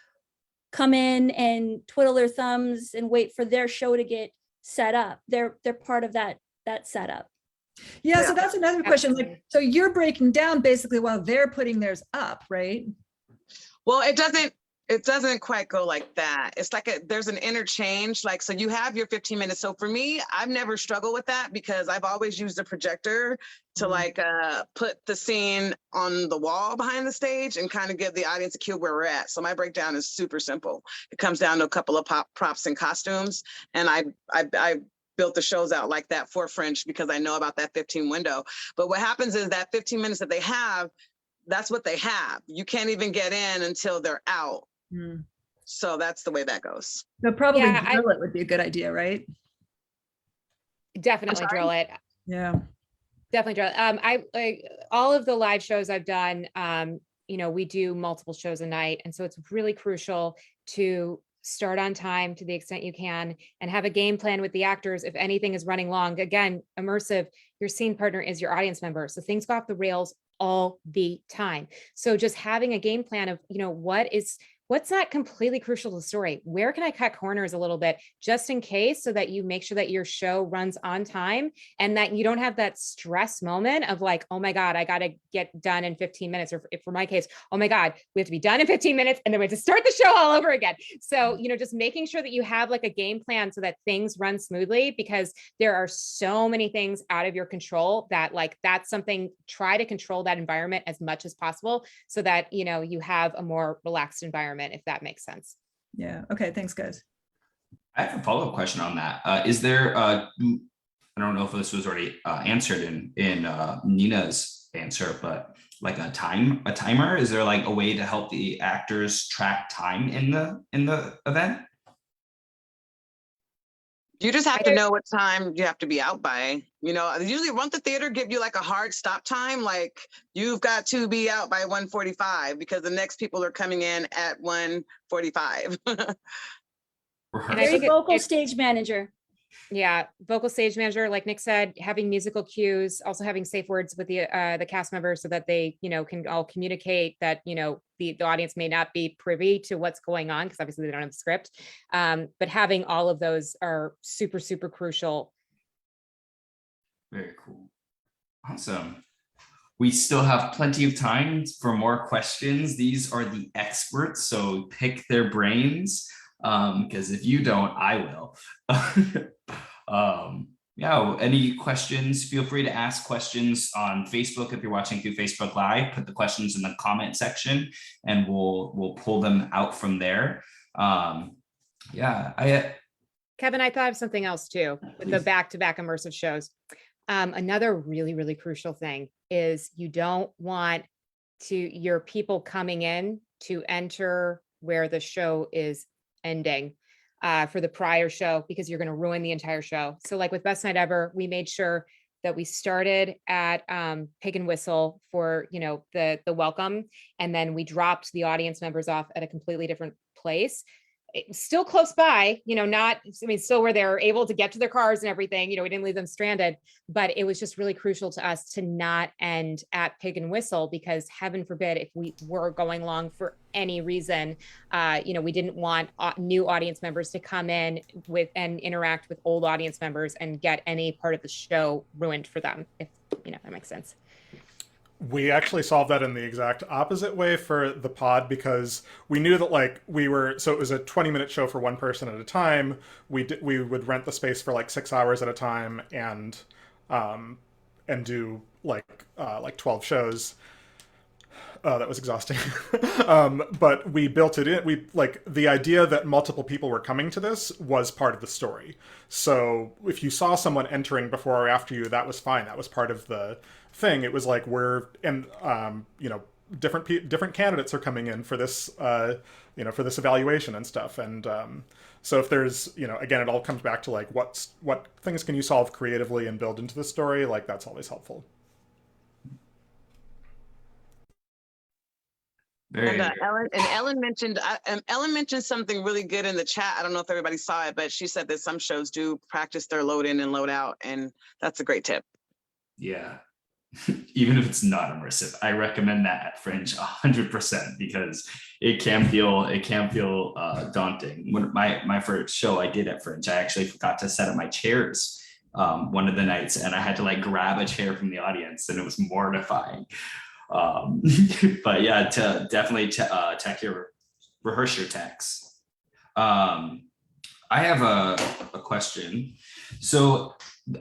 come in and twiddle their thumbs and wait for their show to get set up. They're part of that setup. Yeah, so that's another question. Like, so you're breaking down basically while they're putting theirs up, right? Well, it doesn't quite go like that. It's like there's an interchange, like, so you have your 15 minutes. So for me, I've never struggled with that because I've always used a projector to like put the scene on the wall behind the stage and kind of give the audience a cue where we're at. So my breakdown is super simple. It comes down to a couple of props and costumes. And I built the shows out like that for Fringe because I know about that 15 window. But what happens is that 15 minutes that they have, that's what they have. You can't even get in until they're out. So that's the way that goes. So probably drill it would be a good idea, right? Definitely drill it. Yeah. Definitely drill it. I like all of the live shows I've done, we do multiple shows a night. And so it's really crucial to start on time to the extent you can and have a game plan with the actors. If anything is running long, again, immersive, your scene partner is your audience member. So things go off the rails all the time. So just having a game plan of, what's not completely crucial to the story? Where can I cut corners a little bit just in case, so that you make sure that your show runs on time and that you don't have that stress moment of like, oh my God, I got to get done in 15 minutes. Or if for my case, oh my God, we have to be done in 15 minutes and then we have to start the show all over again. So, just making sure that you have like a game plan so that things run smoothly, because there are so many things out of your control that like, that's something, try to control that environment as much as possible so that, you have a more relaxed environment, if that makes sense. Yeah. Okay. Thanks, guys. I have a follow-up question on that. Is there, I don't know if this was already answered in Nina's answer, but like a timer? Is there like a way to help the actors track time in the event? You just have to know what time you have to be out by. Usually won't the theater give you like a hard stop time? Like you've got to be out by 1:45 because the next people are coming in at 1:45. And I think vocal stage manager. Yeah, vocal stage manager, like Nick said, having musical cues, also having safe words with the cast members so that they, can all communicate that, the audience may not be privy to what's going on because obviously they don't have the script. But having all of those are super, super crucial. Very cool. Awesome. We still have plenty of time for more questions. These are the experts, so pick their brains. Because if you don't, I will. Yeah, any questions? Feel free to ask questions on Facebook if you're watching through Facebook Live. Put the questions in the comment section, and we'll pull them out from there. Yeah, Kevin, I thought of something else too with the back-to-back immersive shows. Another really, really crucial thing is you don't want your people coming in to enter where the show is ending for the prior show, because you're going to ruin the entire show. So like with Best Night Ever, we made sure that we started at Pig and Whistle for, the welcome. And then we dropped the audience members off at a completely different place. It was still close by, still where they're able to get to their cars and everything, we didn't leave them stranded, but it was just really crucial to us to not end at Pig and Whistle, because heaven forbid, if we were going long for any reason, we didn't want new audience members to come in with and interact with old audience members and get any part of the show ruined for them, if that makes sense. We actually solved that in the exact opposite way for the pod, because we knew that so it was a 20-minute show for one person at a time. We would rent the space for like 6 hours at a time and do like 12 shows. That was exhausting. But we built it in. The idea that multiple people were coming to this was part of the story. So if you saw someone entering before or after you, that was fine. That was part of the thing. It was like different candidates are coming in for this, for this evaluation and stuff. And so if there's, again, it all comes back to like what things can you solve creatively and build into the story. Like that's always helpful. Ellen mentioned something really good in the chat. I don't know if everybody saw it, but she said that some shows do practice their load in and load out, and that's a great tip. Yeah. Even if it's not immersive, I recommend that at Fringe 100%, because it can feel daunting. When my first show I did at Fringe, I actually forgot to set up my chairs one of the nights, and I had to like grab a chair from the audience, and it was mortifying. But yeah, rehearse your texts. I have a question. So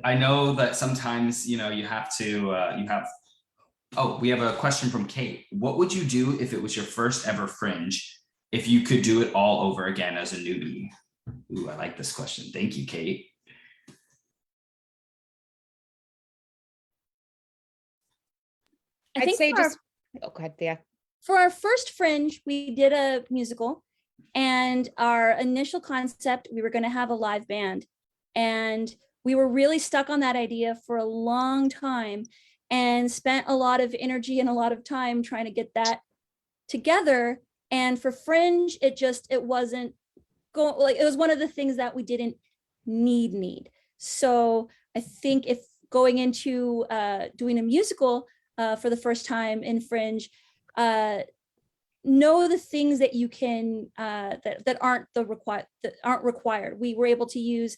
I know that sometimes, you have to, we have a question from Kate. What would you do if it was your first ever Fringe, if you could do it all over again as a newbie? Ooh, I like this question. Thank you, Kate. I'd say go ahead, Thea. For our first Fringe, we did a musical, and our initial concept, we were going to have a live band, and we were really stuck on that idea for a long time and spent a lot of energy and a lot of time trying to get that together. And for Fringe, it wasn't going, like, it was one of the things that we didn't need. So I think if going into doing a musical, for the first time in Fringe, know the things that you can that aren't required. We were able to use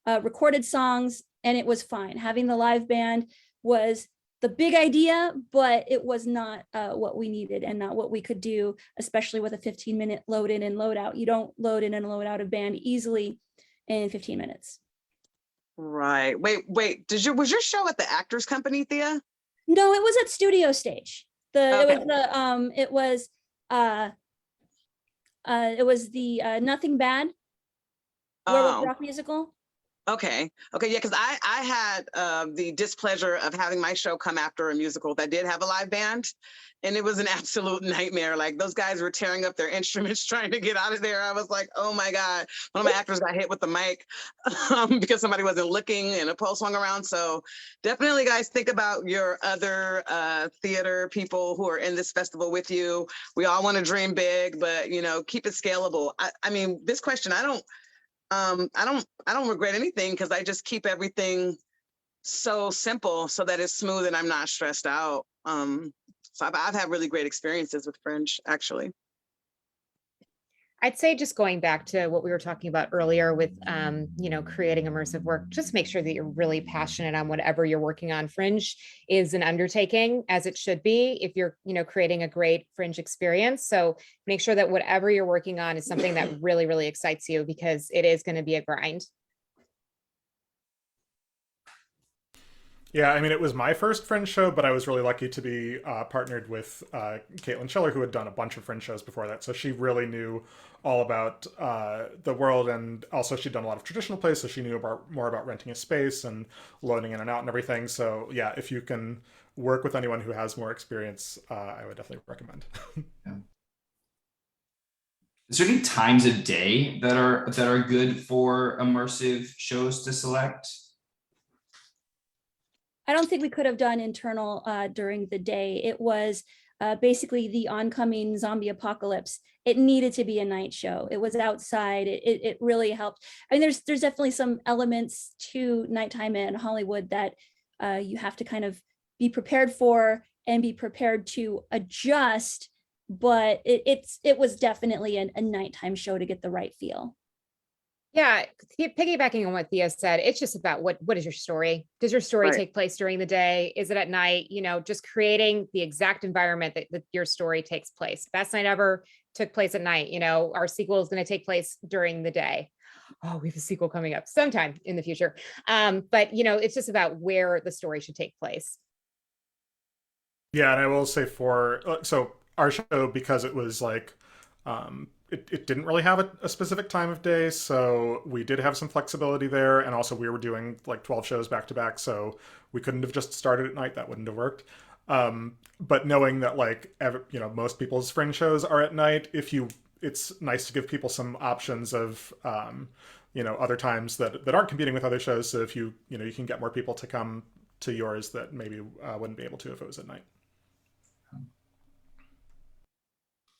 recorded songs, and it was fine. Having the live band was the big idea, but it was not what we needed and not what we could do, especially with a 15-minute load in and load out. You don't load in and load out a band easily in 15 minutes. Right. Wait. Was your show at the Actors Company, Thea? No, it was at Studio Stage. Okay. It was the Nothing Bad Werewolf Rock musical. Okay. Yeah, because I had the displeasure of having my show come after a musical that did have a live band, and it was an absolute nightmare. Like, those guys were tearing up their instruments trying to get out of there. I was like, oh my God. One of my actors got hit with the mic because somebody wasn't looking and a pole swung around. So definitely, guys, think about your other theater people who are in this festival with you. We all want to dream big, but, you know, keep it scalable. I mean, this question, I don't regret anything, because I just keep everything so simple so that it's smooth and I'm not stressed out. So I've had really great experiences with Fringe, actually. I'd say, just going back to what we were talking about earlier with, creating immersive work, just make sure that you're really passionate on whatever you're working on. Fringe is an undertaking, as it should be, if you're, creating a great Fringe experience. So make sure that whatever you're working on is something that really, really excites you, because it is going to be a grind. Yeah, I mean, it was my first Fringe show, but I was really lucky to be partnered with Caitlin Schiller, who had done a bunch of Fringe shows before that. So she really knew all about the world, and also she'd done a lot of traditional plays, so she knew more about renting a space and loading in and out and everything. So yeah, if you can work with anyone who has more experience, I would definitely recommend. Yeah. Is there any times of day that are good for immersive shows to select? I don't think we could have done internal during the day. It was basically the oncoming zombie apocalypse. It needed to be a night show. It was outside. It really helped. I mean, there's definitely some elements to nighttime in Hollywood that you have to kind of be prepared for and be prepared to adjust. But it was definitely a nighttime show to get the right feel. Yeah, piggybacking on what Thea said, it's just about what is your story? Does your story take place during the day? Is it at night? Just creating the exact environment that your story takes place. Best Night Ever took place at night. Our sequel is going to take place during the day. Oh, we have a sequel coming up sometime in the future. But it's just about where the story should take place. Yeah, and I will say so our show, because it was like, it didn't really have a specific time of day, so we did have some flexibility there, and also we were doing like 12 shows back to back, so we couldn't have just started at night. That wouldn't have worked. But knowing that most people's Fringe shows are at night, it's nice to give people some options of other times that aren't competing with other shows, so if you can get more people to come to yours that maybe wouldn't be able to if it was at night.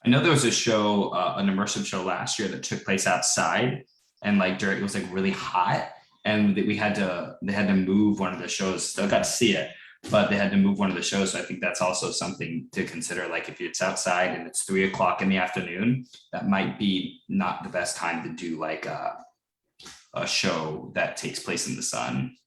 I know there was a show, an immersive show last year that took place outside, and it was really hot, and they had to move one of the shows. Still got to see it, but they had to move one of the shows. So I think that's also something to consider. Like, if it's outside and it's 3 o'clock in the afternoon, that might be not the best time to do like a show that takes place in the sun.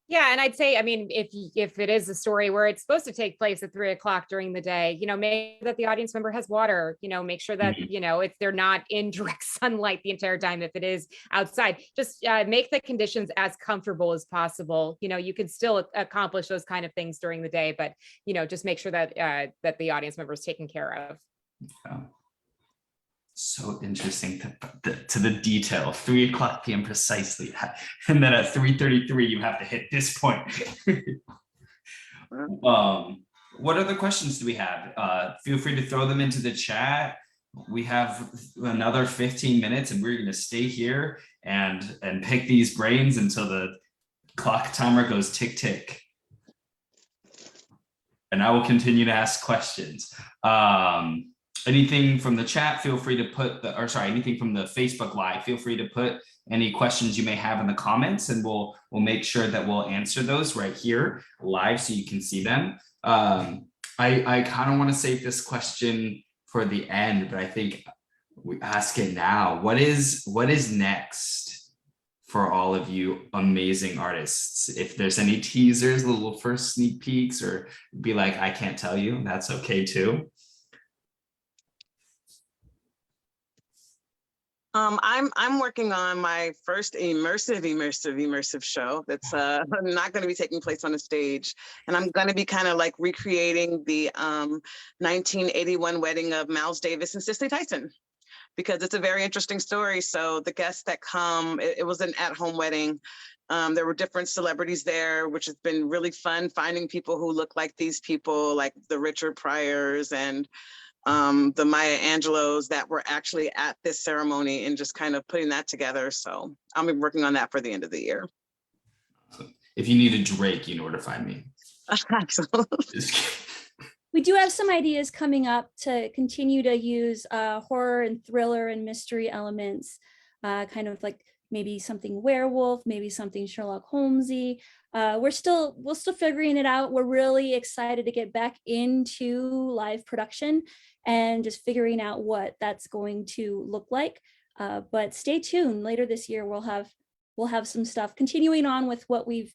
Yeah, and I'd say, I mean, if it is a story where it's supposed to take place at 3 o'clock during the day, make sure that the audience member has water, make sure that, if they're not in direct sunlight the entire time, if it is outside, just make the conditions as comfortable as possible. You can still accomplish those kind of things during the day, but, just make sure that that the audience member is taken care of. Yeah. So interesting to the detail. 3 o'clock p.m. precisely, and then at 3:33 you have to hit this point. What other questions do we have? Feel free to throw them into the chat. We have another 15 minutes, and we're going to stay here and pick these brains until the clock timer goes tick tick. And I will continue to ask questions. Anything from the chat, feel free to put anything from the Facebook Live, feel free to put any questions you may have in the comments, and we'll make sure that we'll answer those right here live so you can see them. I kind of want to save this question for the end, but I think we ask it now. What is next for all of you amazing artists? If there's any teasers, little first sneak peeks, or be like, I can't tell you, that's okay too. I'm working on my first immersive show that's not going to be taking place on a stage, and I'm going to be kind of like recreating the 1981 wedding of Miles Davis and Cicely Tyson, because it's a very interesting story. So the guests that come, it was an at-home wedding. There were different celebrities there, which has been really fun, finding people who look like these people, like the Richard Pryors and the Maya Angelos that were actually at this ceremony, and just kind of putting that together. So I'll be working on that for the end of the year. If you need a Drake, you know where to find me. Absolutely. We do have some ideas coming up to continue to use horror and thriller and mystery elements, kind of like maybe something werewolf, maybe something Sherlock Holmesy. We're still figuring it out. We're really excited to get back into live production and just figuring out what that's going to look like. But stay tuned. Later this year, we'll have some stuff continuing on with what we've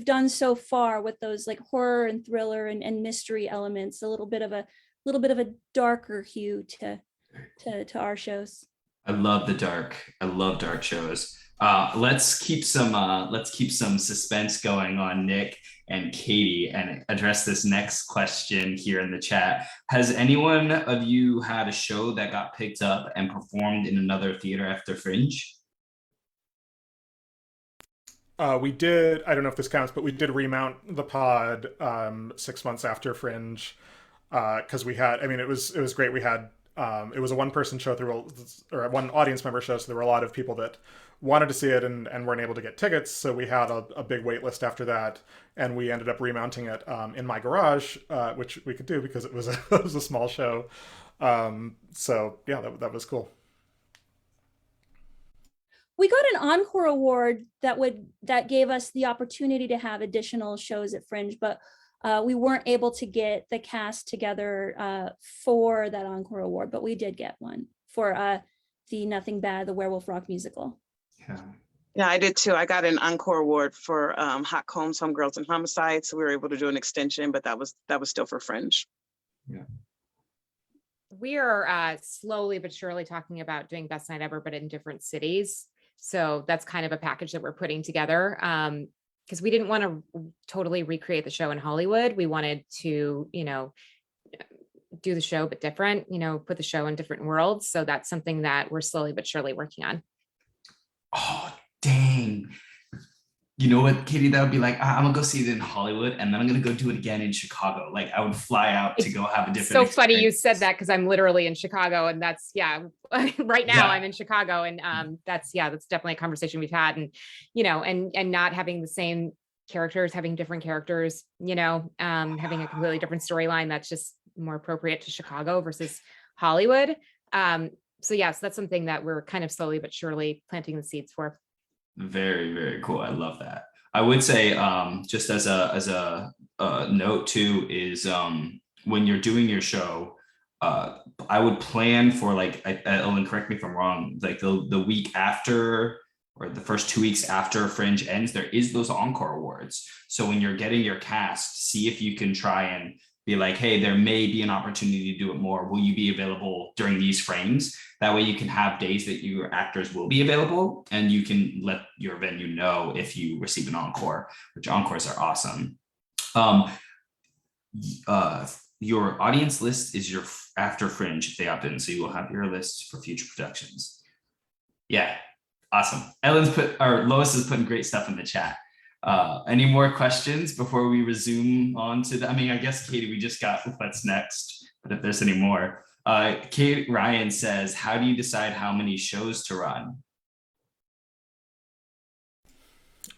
done so far with those like horror and thriller and mystery elements. A little bit of a darker hue to our shows. I love the dark. I love dark shows. Let's keep some suspense going on Nick and Katie and address this next question here in the chat. Has anyone of you had a show that got picked up and performed in another theater after Fringe? We did, I don't know if this counts, but we did remount the pod 6 months after Fringe, because we had, I mean, it was great. We had, it was a one-person show or one audience member show, so there were a lot of people that wanted to see it and weren't able to get tickets, so we had a big wait list after that, and we ended up remounting it in my garage, which we could do because it was it was a small show. So yeah, that was cool. We got an encore award that gave us the opportunity to have additional shows at Fringe, but we weren't able to get the cast together for that encore award, but we did get one for the Nothing Bad, the Werewolf Rock musical. Yeah, I did too. I got an encore award for Hot Combs, Home Girls and Homicide, so we were able to do an extension, but that was still for Fringe. Yeah. We are slowly but surely talking about doing Best Night Ever, but in different cities. So that's kind of a package that we're putting together, because we didn't want to totally recreate the show in Hollywood. We wanted to, do the show, but different, put the show in different worlds. So that's something that we're slowly but surely working on. Oh, dang. You know what, Katie, that would be like, I'm gonna go see it in Hollywood and then I'm gonna go do it again in Chicago. Like I would fly out to go have a different So funny you said that, because I'm literally in Chicago, and that's right now I'm in Chicago, and that's definitely a conversation we've had, and and not having the same characters, having different characters, having a completely different storyline that's just more appropriate to Chicago versus Hollywood. So that's something that we're kind of slowly but surely planting the seeds for. Very, very cool. I love that. I would say, just as a note too, is when you're doing your show, I would plan for, like, Ellen, correct me if I'm wrong, like the week after or the first 2 weeks after Fringe ends, there is those encore awards. So when you're getting your cast, see if you can try and be like, hey, there may be an opportunity to do it more. Will you be available during these frames? That way you can have days that your actors will be available, and you can let your venue know if you receive an encore, which encores are awesome. Your audience list is your after Fringe if they opt in, so you will have your list for future productions. Yeah, awesome. Lois is putting great stuff in the chat. Any more questions before we resume on to I guess, Katie, we just got what's next, but if there's any more. Kate Ryan says, how do you decide how many shows to run?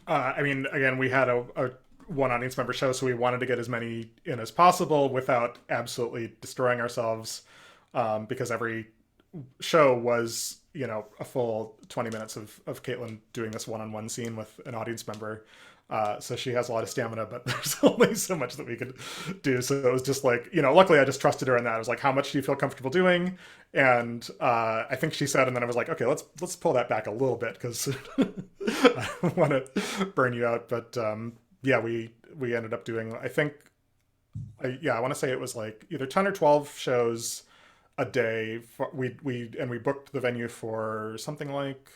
Again, we had a one audience member show, so we wanted to get as many in as possible without absolutely destroying ourselves, because every show was, you know, a full 20 minutes of Caitlin doing this one-on-one scene with an audience member. So she has a lot of stamina, but there's only so much that we could do. So it was just like, you know, luckily I just trusted her in that. I was like, how much do you feel comfortable doing? And I think she said, and then I was like, okay, let's pull that back a little bit because I don't want to burn you out. But yeah, we ended up doing, I think, I want to say it was like either 10 or 12 shows a day. We booked the venue for something like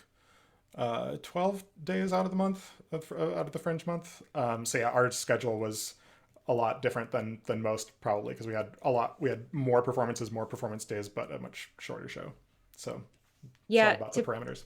12 days out of the month, out of the Fringe month. So yeah, our schedule was a lot different than most, probably because we had more performances, more performance days, but a much shorter show. So yeah, it's all about the parameters.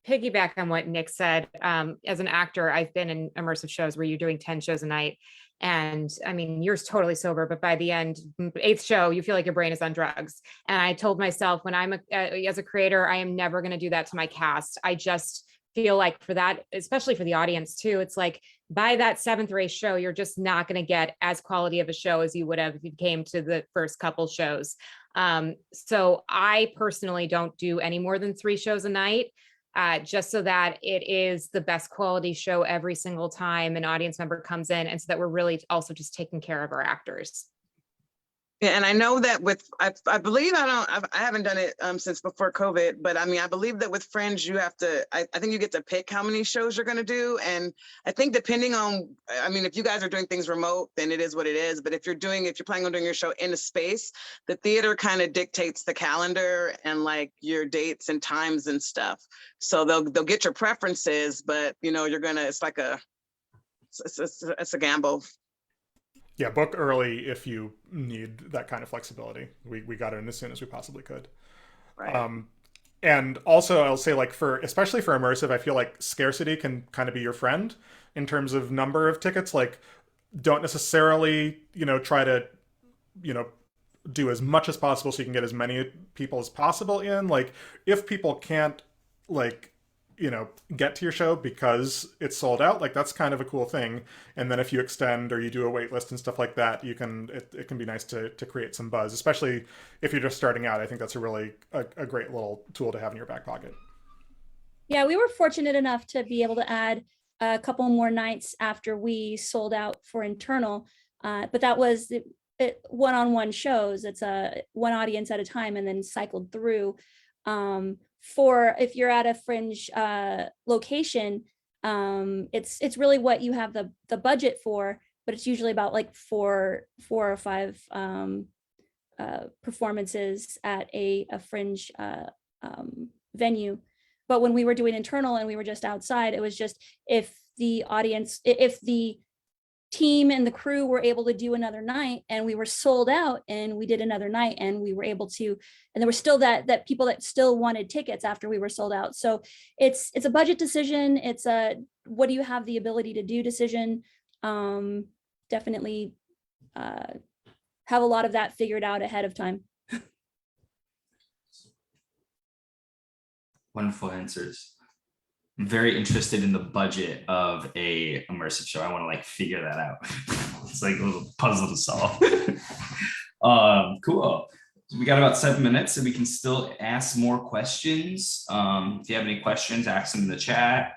Piggyback on what Nick said, as an actor, I've been in immersive shows where you're doing 10 shows a night. And I mean, you're totally sober, but by the end, 8th show, you feel like your brain is on drugs. And I told myself when I'm as a creator, I am never going to do that to my cast. I just feel like for that, especially for the audience too, it's like by that 7th or 8th show, you're just not going to get as quality of a show as you would have if you came to the first couple shows. So I personally don't do any more than 3 shows a night. Just so that it is the best quality show every single time an audience member comes in, and so that we're really also just taking care of our actors. Yeah, and I know that I believe I haven't done it since before COVID, but I mean, I believe that with Fringe, you have to, I think you get to pick how many shows you're going to do. And I think depending on, I mean, if you guys are doing things remote, then it is what it is. But if you're planning on doing your show in a space, the theater kind of dictates the calendar and like your dates and times and stuff. So they'll get your preferences, but you know, it's like it's a gamble. Yeah, book early if you need that kind of flexibility. We got it in as soon as we possibly could. Right. And also I'll say, like, especially for immersive, I feel like scarcity can kind of be your friend in terms of number of tickets. Like, don't necessarily, you know, try to, you know, do as much as possible so you can get as many people as possible in. Like, if people can't, like, you know, get to your show because it's sold out, like that's kind of a cool thing. And then if you extend or you do a wait list and stuff like that, you can, it can be nice to create some buzz, especially if you're just starting out. I think that's a really a great little tool to have in your back pocket. Yeah, we were fortunate enough to be able to add a couple more nights after we sold out for internal, but that was one-on-one shows. It's one audience at a time and then cycled through. For if you're at a Fringe location, it's really what you have the budget for, but it's usually about like four or 5 performances at a Fringe venue. But when we were doing internal and we were just outside, it was just if the team and the crew were able to do another night and we were sold out and we did another night and we were able to, and there were still that people that still wanted tickets after we were sold out. So it's a budget decision. It's a, what do you have the ability to do decision. Definitely have a lot of that figured out ahead of time. Wonderful answers. I'm very interested in the budget of a immersive show. I want to like figure that out. It's like a little puzzle to solve. Cool. We got about 7 minutes and we can still ask more questions. If you have any questions, ask them in the chat.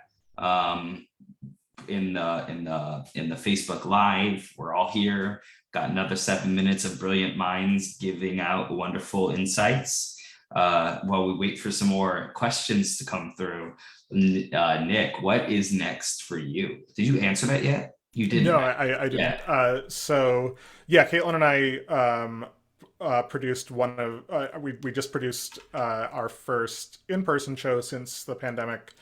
In the Facebook Live, we're all here. Got another 7 minutes of brilliant minds giving out wonderful insights. While we wait for some more questions to come through, Nick, what is next for you? Did you answer that yet? You didn't. No, I didn't. Yeah. So yeah, Caitlin and I produced one of we just produced our first in-person show since the pandemic,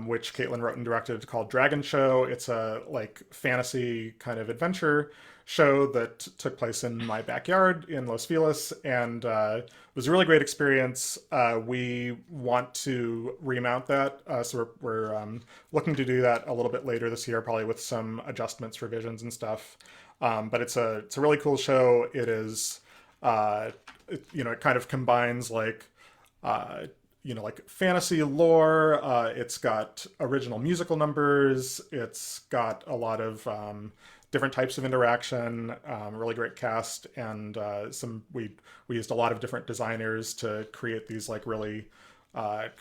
which Caitlin wrote and directed, called Dragon Show. It's a like fantasy kind of adventure show that took place in my backyard in Los Feliz, and it was a really great experience. We want to remount that, so we're looking to do that a little bit later this year, probably with some adjustments, revisions, and stuff. But it's a really cool show. It is, it kind of combines like like fantasy lore. It's got original musical numbers. It's got a lot of different types of interaction, really great cast, and we used a lot of different designers to create these like really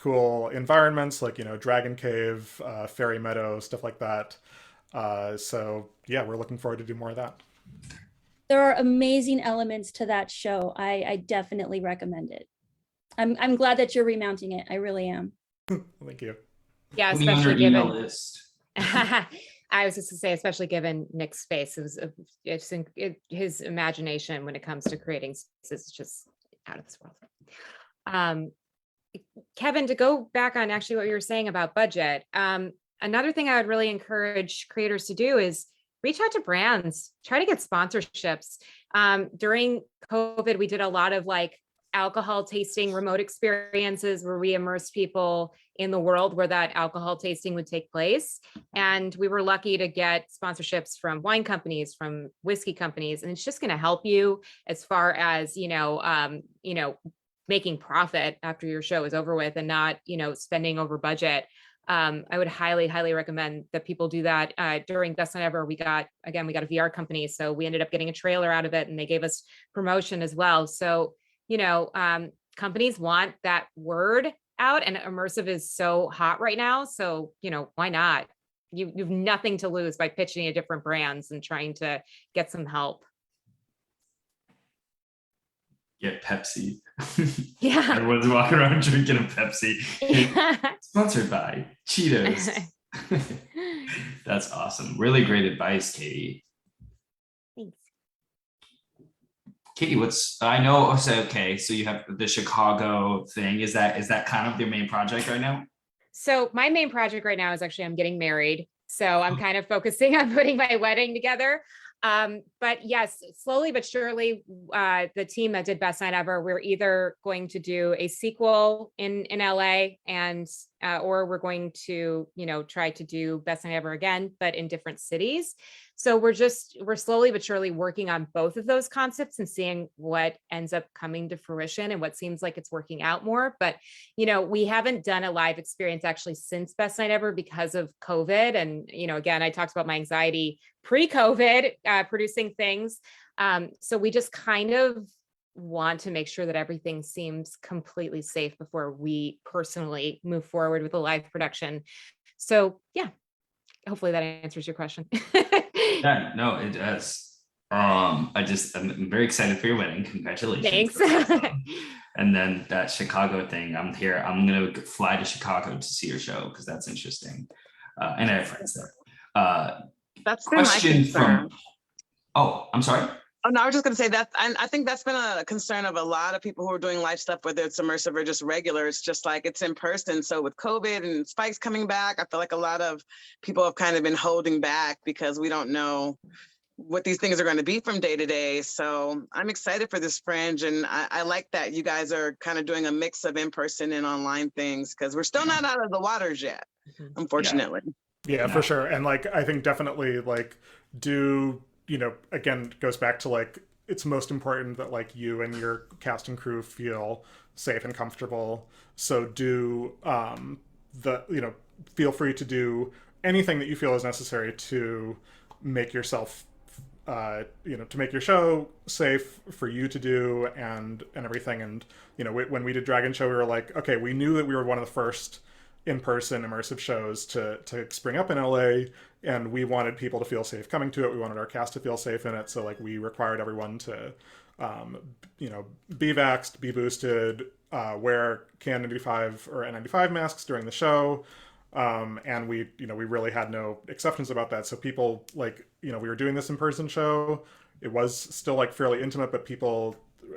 cool environments like, Dragon Cave, Fairy Meadow, stuff like that. So yeah, we're looking forward to do more of that. There are amazing elements to that show. I definitely recommend it. I'm glad that you're remounting it. I really am. Thank you. Yeah, Put me on your especially email given. list. I was just to say, especially given Nick's space, his imagination when it comes to creating spaces is just out of this world. Kevin, to go back on actually what you were saying about budget, another thing I would really encourage creators to do is reach out to brands, try to get sponsorships. During COVID, we did a lot of like alcohol tasting remote experiences where we immersed people in the world where that alcohol tasting would take place. And we were lucky to get sponsorships from wine companies, from whiskey companies, and it's just going to help you as far as, making profit after your show is over with and not, spending over budget. I would highly, highly recommend that people do that. During Best Night Ever, we got a VR company. So we ended up getting a trailer out of it and they gave us promotion as well. So, companies want that word out, and immersive is so hot right now. So, why not? You've nothing to lose by pitching to different brands and trying to get some help. Get Pepsi. Yeah. Everyone's walking around drinking a Pepsi. Sponsored by Cheetos. That's awesome. Really great advice, Katie. Thanks. Katie, so you have the Chicago thing. Is that kind of your main project right now? So my main project right now is actually I'm getting married. So I'm kind of focusing on putting my wedding together. But yes, slowly but surely, the team that did Best Night Ever, we're either going to do a sequel in LA or we're going to, try to do Best Night Ever again, but in different cities. So we're slowly but surely working on both of those concepts and seeing what ends up coming to fruition and what seems like it's working out more. But, we haven't done a live experience actually since Best Night Ever because of COVID. And, again, I talked about my anxiety pre-COVID, producing things. So we just kind of want to make sure that everything seems completely safe before we personally move forward with a live production. So yeah, hopefully that answers your question. Yeah, no, it does. I'm very excited for your wedding. Congratulations. Thanks. And then that Chicago thing, I'm here. I'm gonna fly to Chicago to see your show because that's interesting. And I have friends there. That's been my concern. Oh, I'm sorry. Oh, no, I was just going to say that I think that's been a concern of a lot of people who are doing live stuff, whether it's immersive or just regular. It's just like it's in person. So with COVID and spikes coming back, I feel like a lot of people have kind of been holding back because we don't know what these things are going to be from day to day. So I'm excited for this Fringe. And I like that you guys are kind of doing a mix of in-person and online things because we're still not out of the waters yet, unfortunately. Yeah, for sure. And I think definitely again, it goes back to it's most important that you and your cast and crew feel safe and comfortable. So feel free to do anything that you feel is necessary to make yourself, to make your show safe for you to do and everything. And, when we did Dragon Show, we were like, okay, we knew that we were one of the first in-person immersive shows to spring up in LA, and we wanted people to feel safe coming to it. We wanted our cast to feel safe in it, so we required everyone to be vaxxed, be boosted, wear KN95 or N95 masks during the show, and we really had no exceptions about that. So people we were doing this in-person show. It was still fairly intimate, but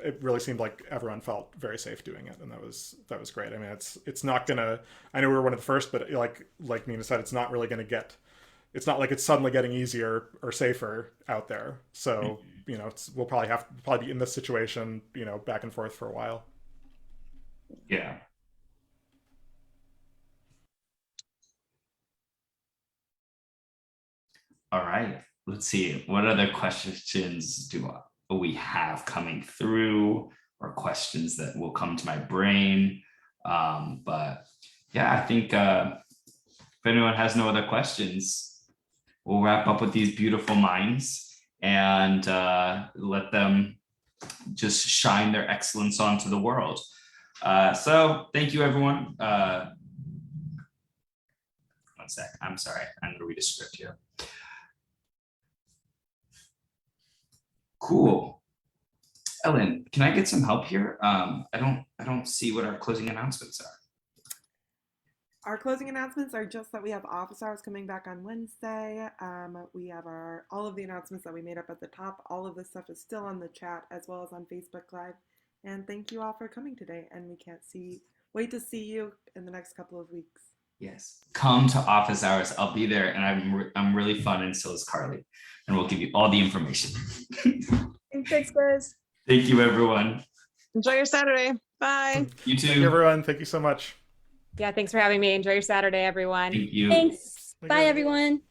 it really seemed like everyone felt very safe doing it, and that was great. I mean, it's not gonna. I know we were one of the first, but like Nina said, it's not really gonna get. It's not like it's suddenly getting easier or safer out there. So we'll probably be in this situation, back and forth for a while. Yeah. All right. Let's see. What other questions do we have coming through, or questions that will come to my brain? But yeah, I think if anyone has no other questions, we'll wrap up with these beautiful minds and let them just shine their excellence onto the world. So thank you, everyone. One sec. I'm sorry. I'm going to read a script here. Cool. Ellen, can I get some help here? I don't see what our closing announcements are. Our closing announcements are just that we have office hours coming back on Wednesday. We have all of the announcements that we made up at the top. All of this stuff is still on the chat as well as on Facebook Live. And thank you all for coming today. And we can't wait to see you in the next couple of weeks. Yes, come to office hours. I'll be there, and I'm really fun, and so is Carly, and we'll give you all the information. Thanks, guys. Thank you, everyone. Enjoy your Saturday. Bye. You too. Thank you, everyone. Thank you so much. Yeah, thanks for having me. Enjoy your Saturday, everyone. Thank you. Thanks. Thank Bye, you. everyone.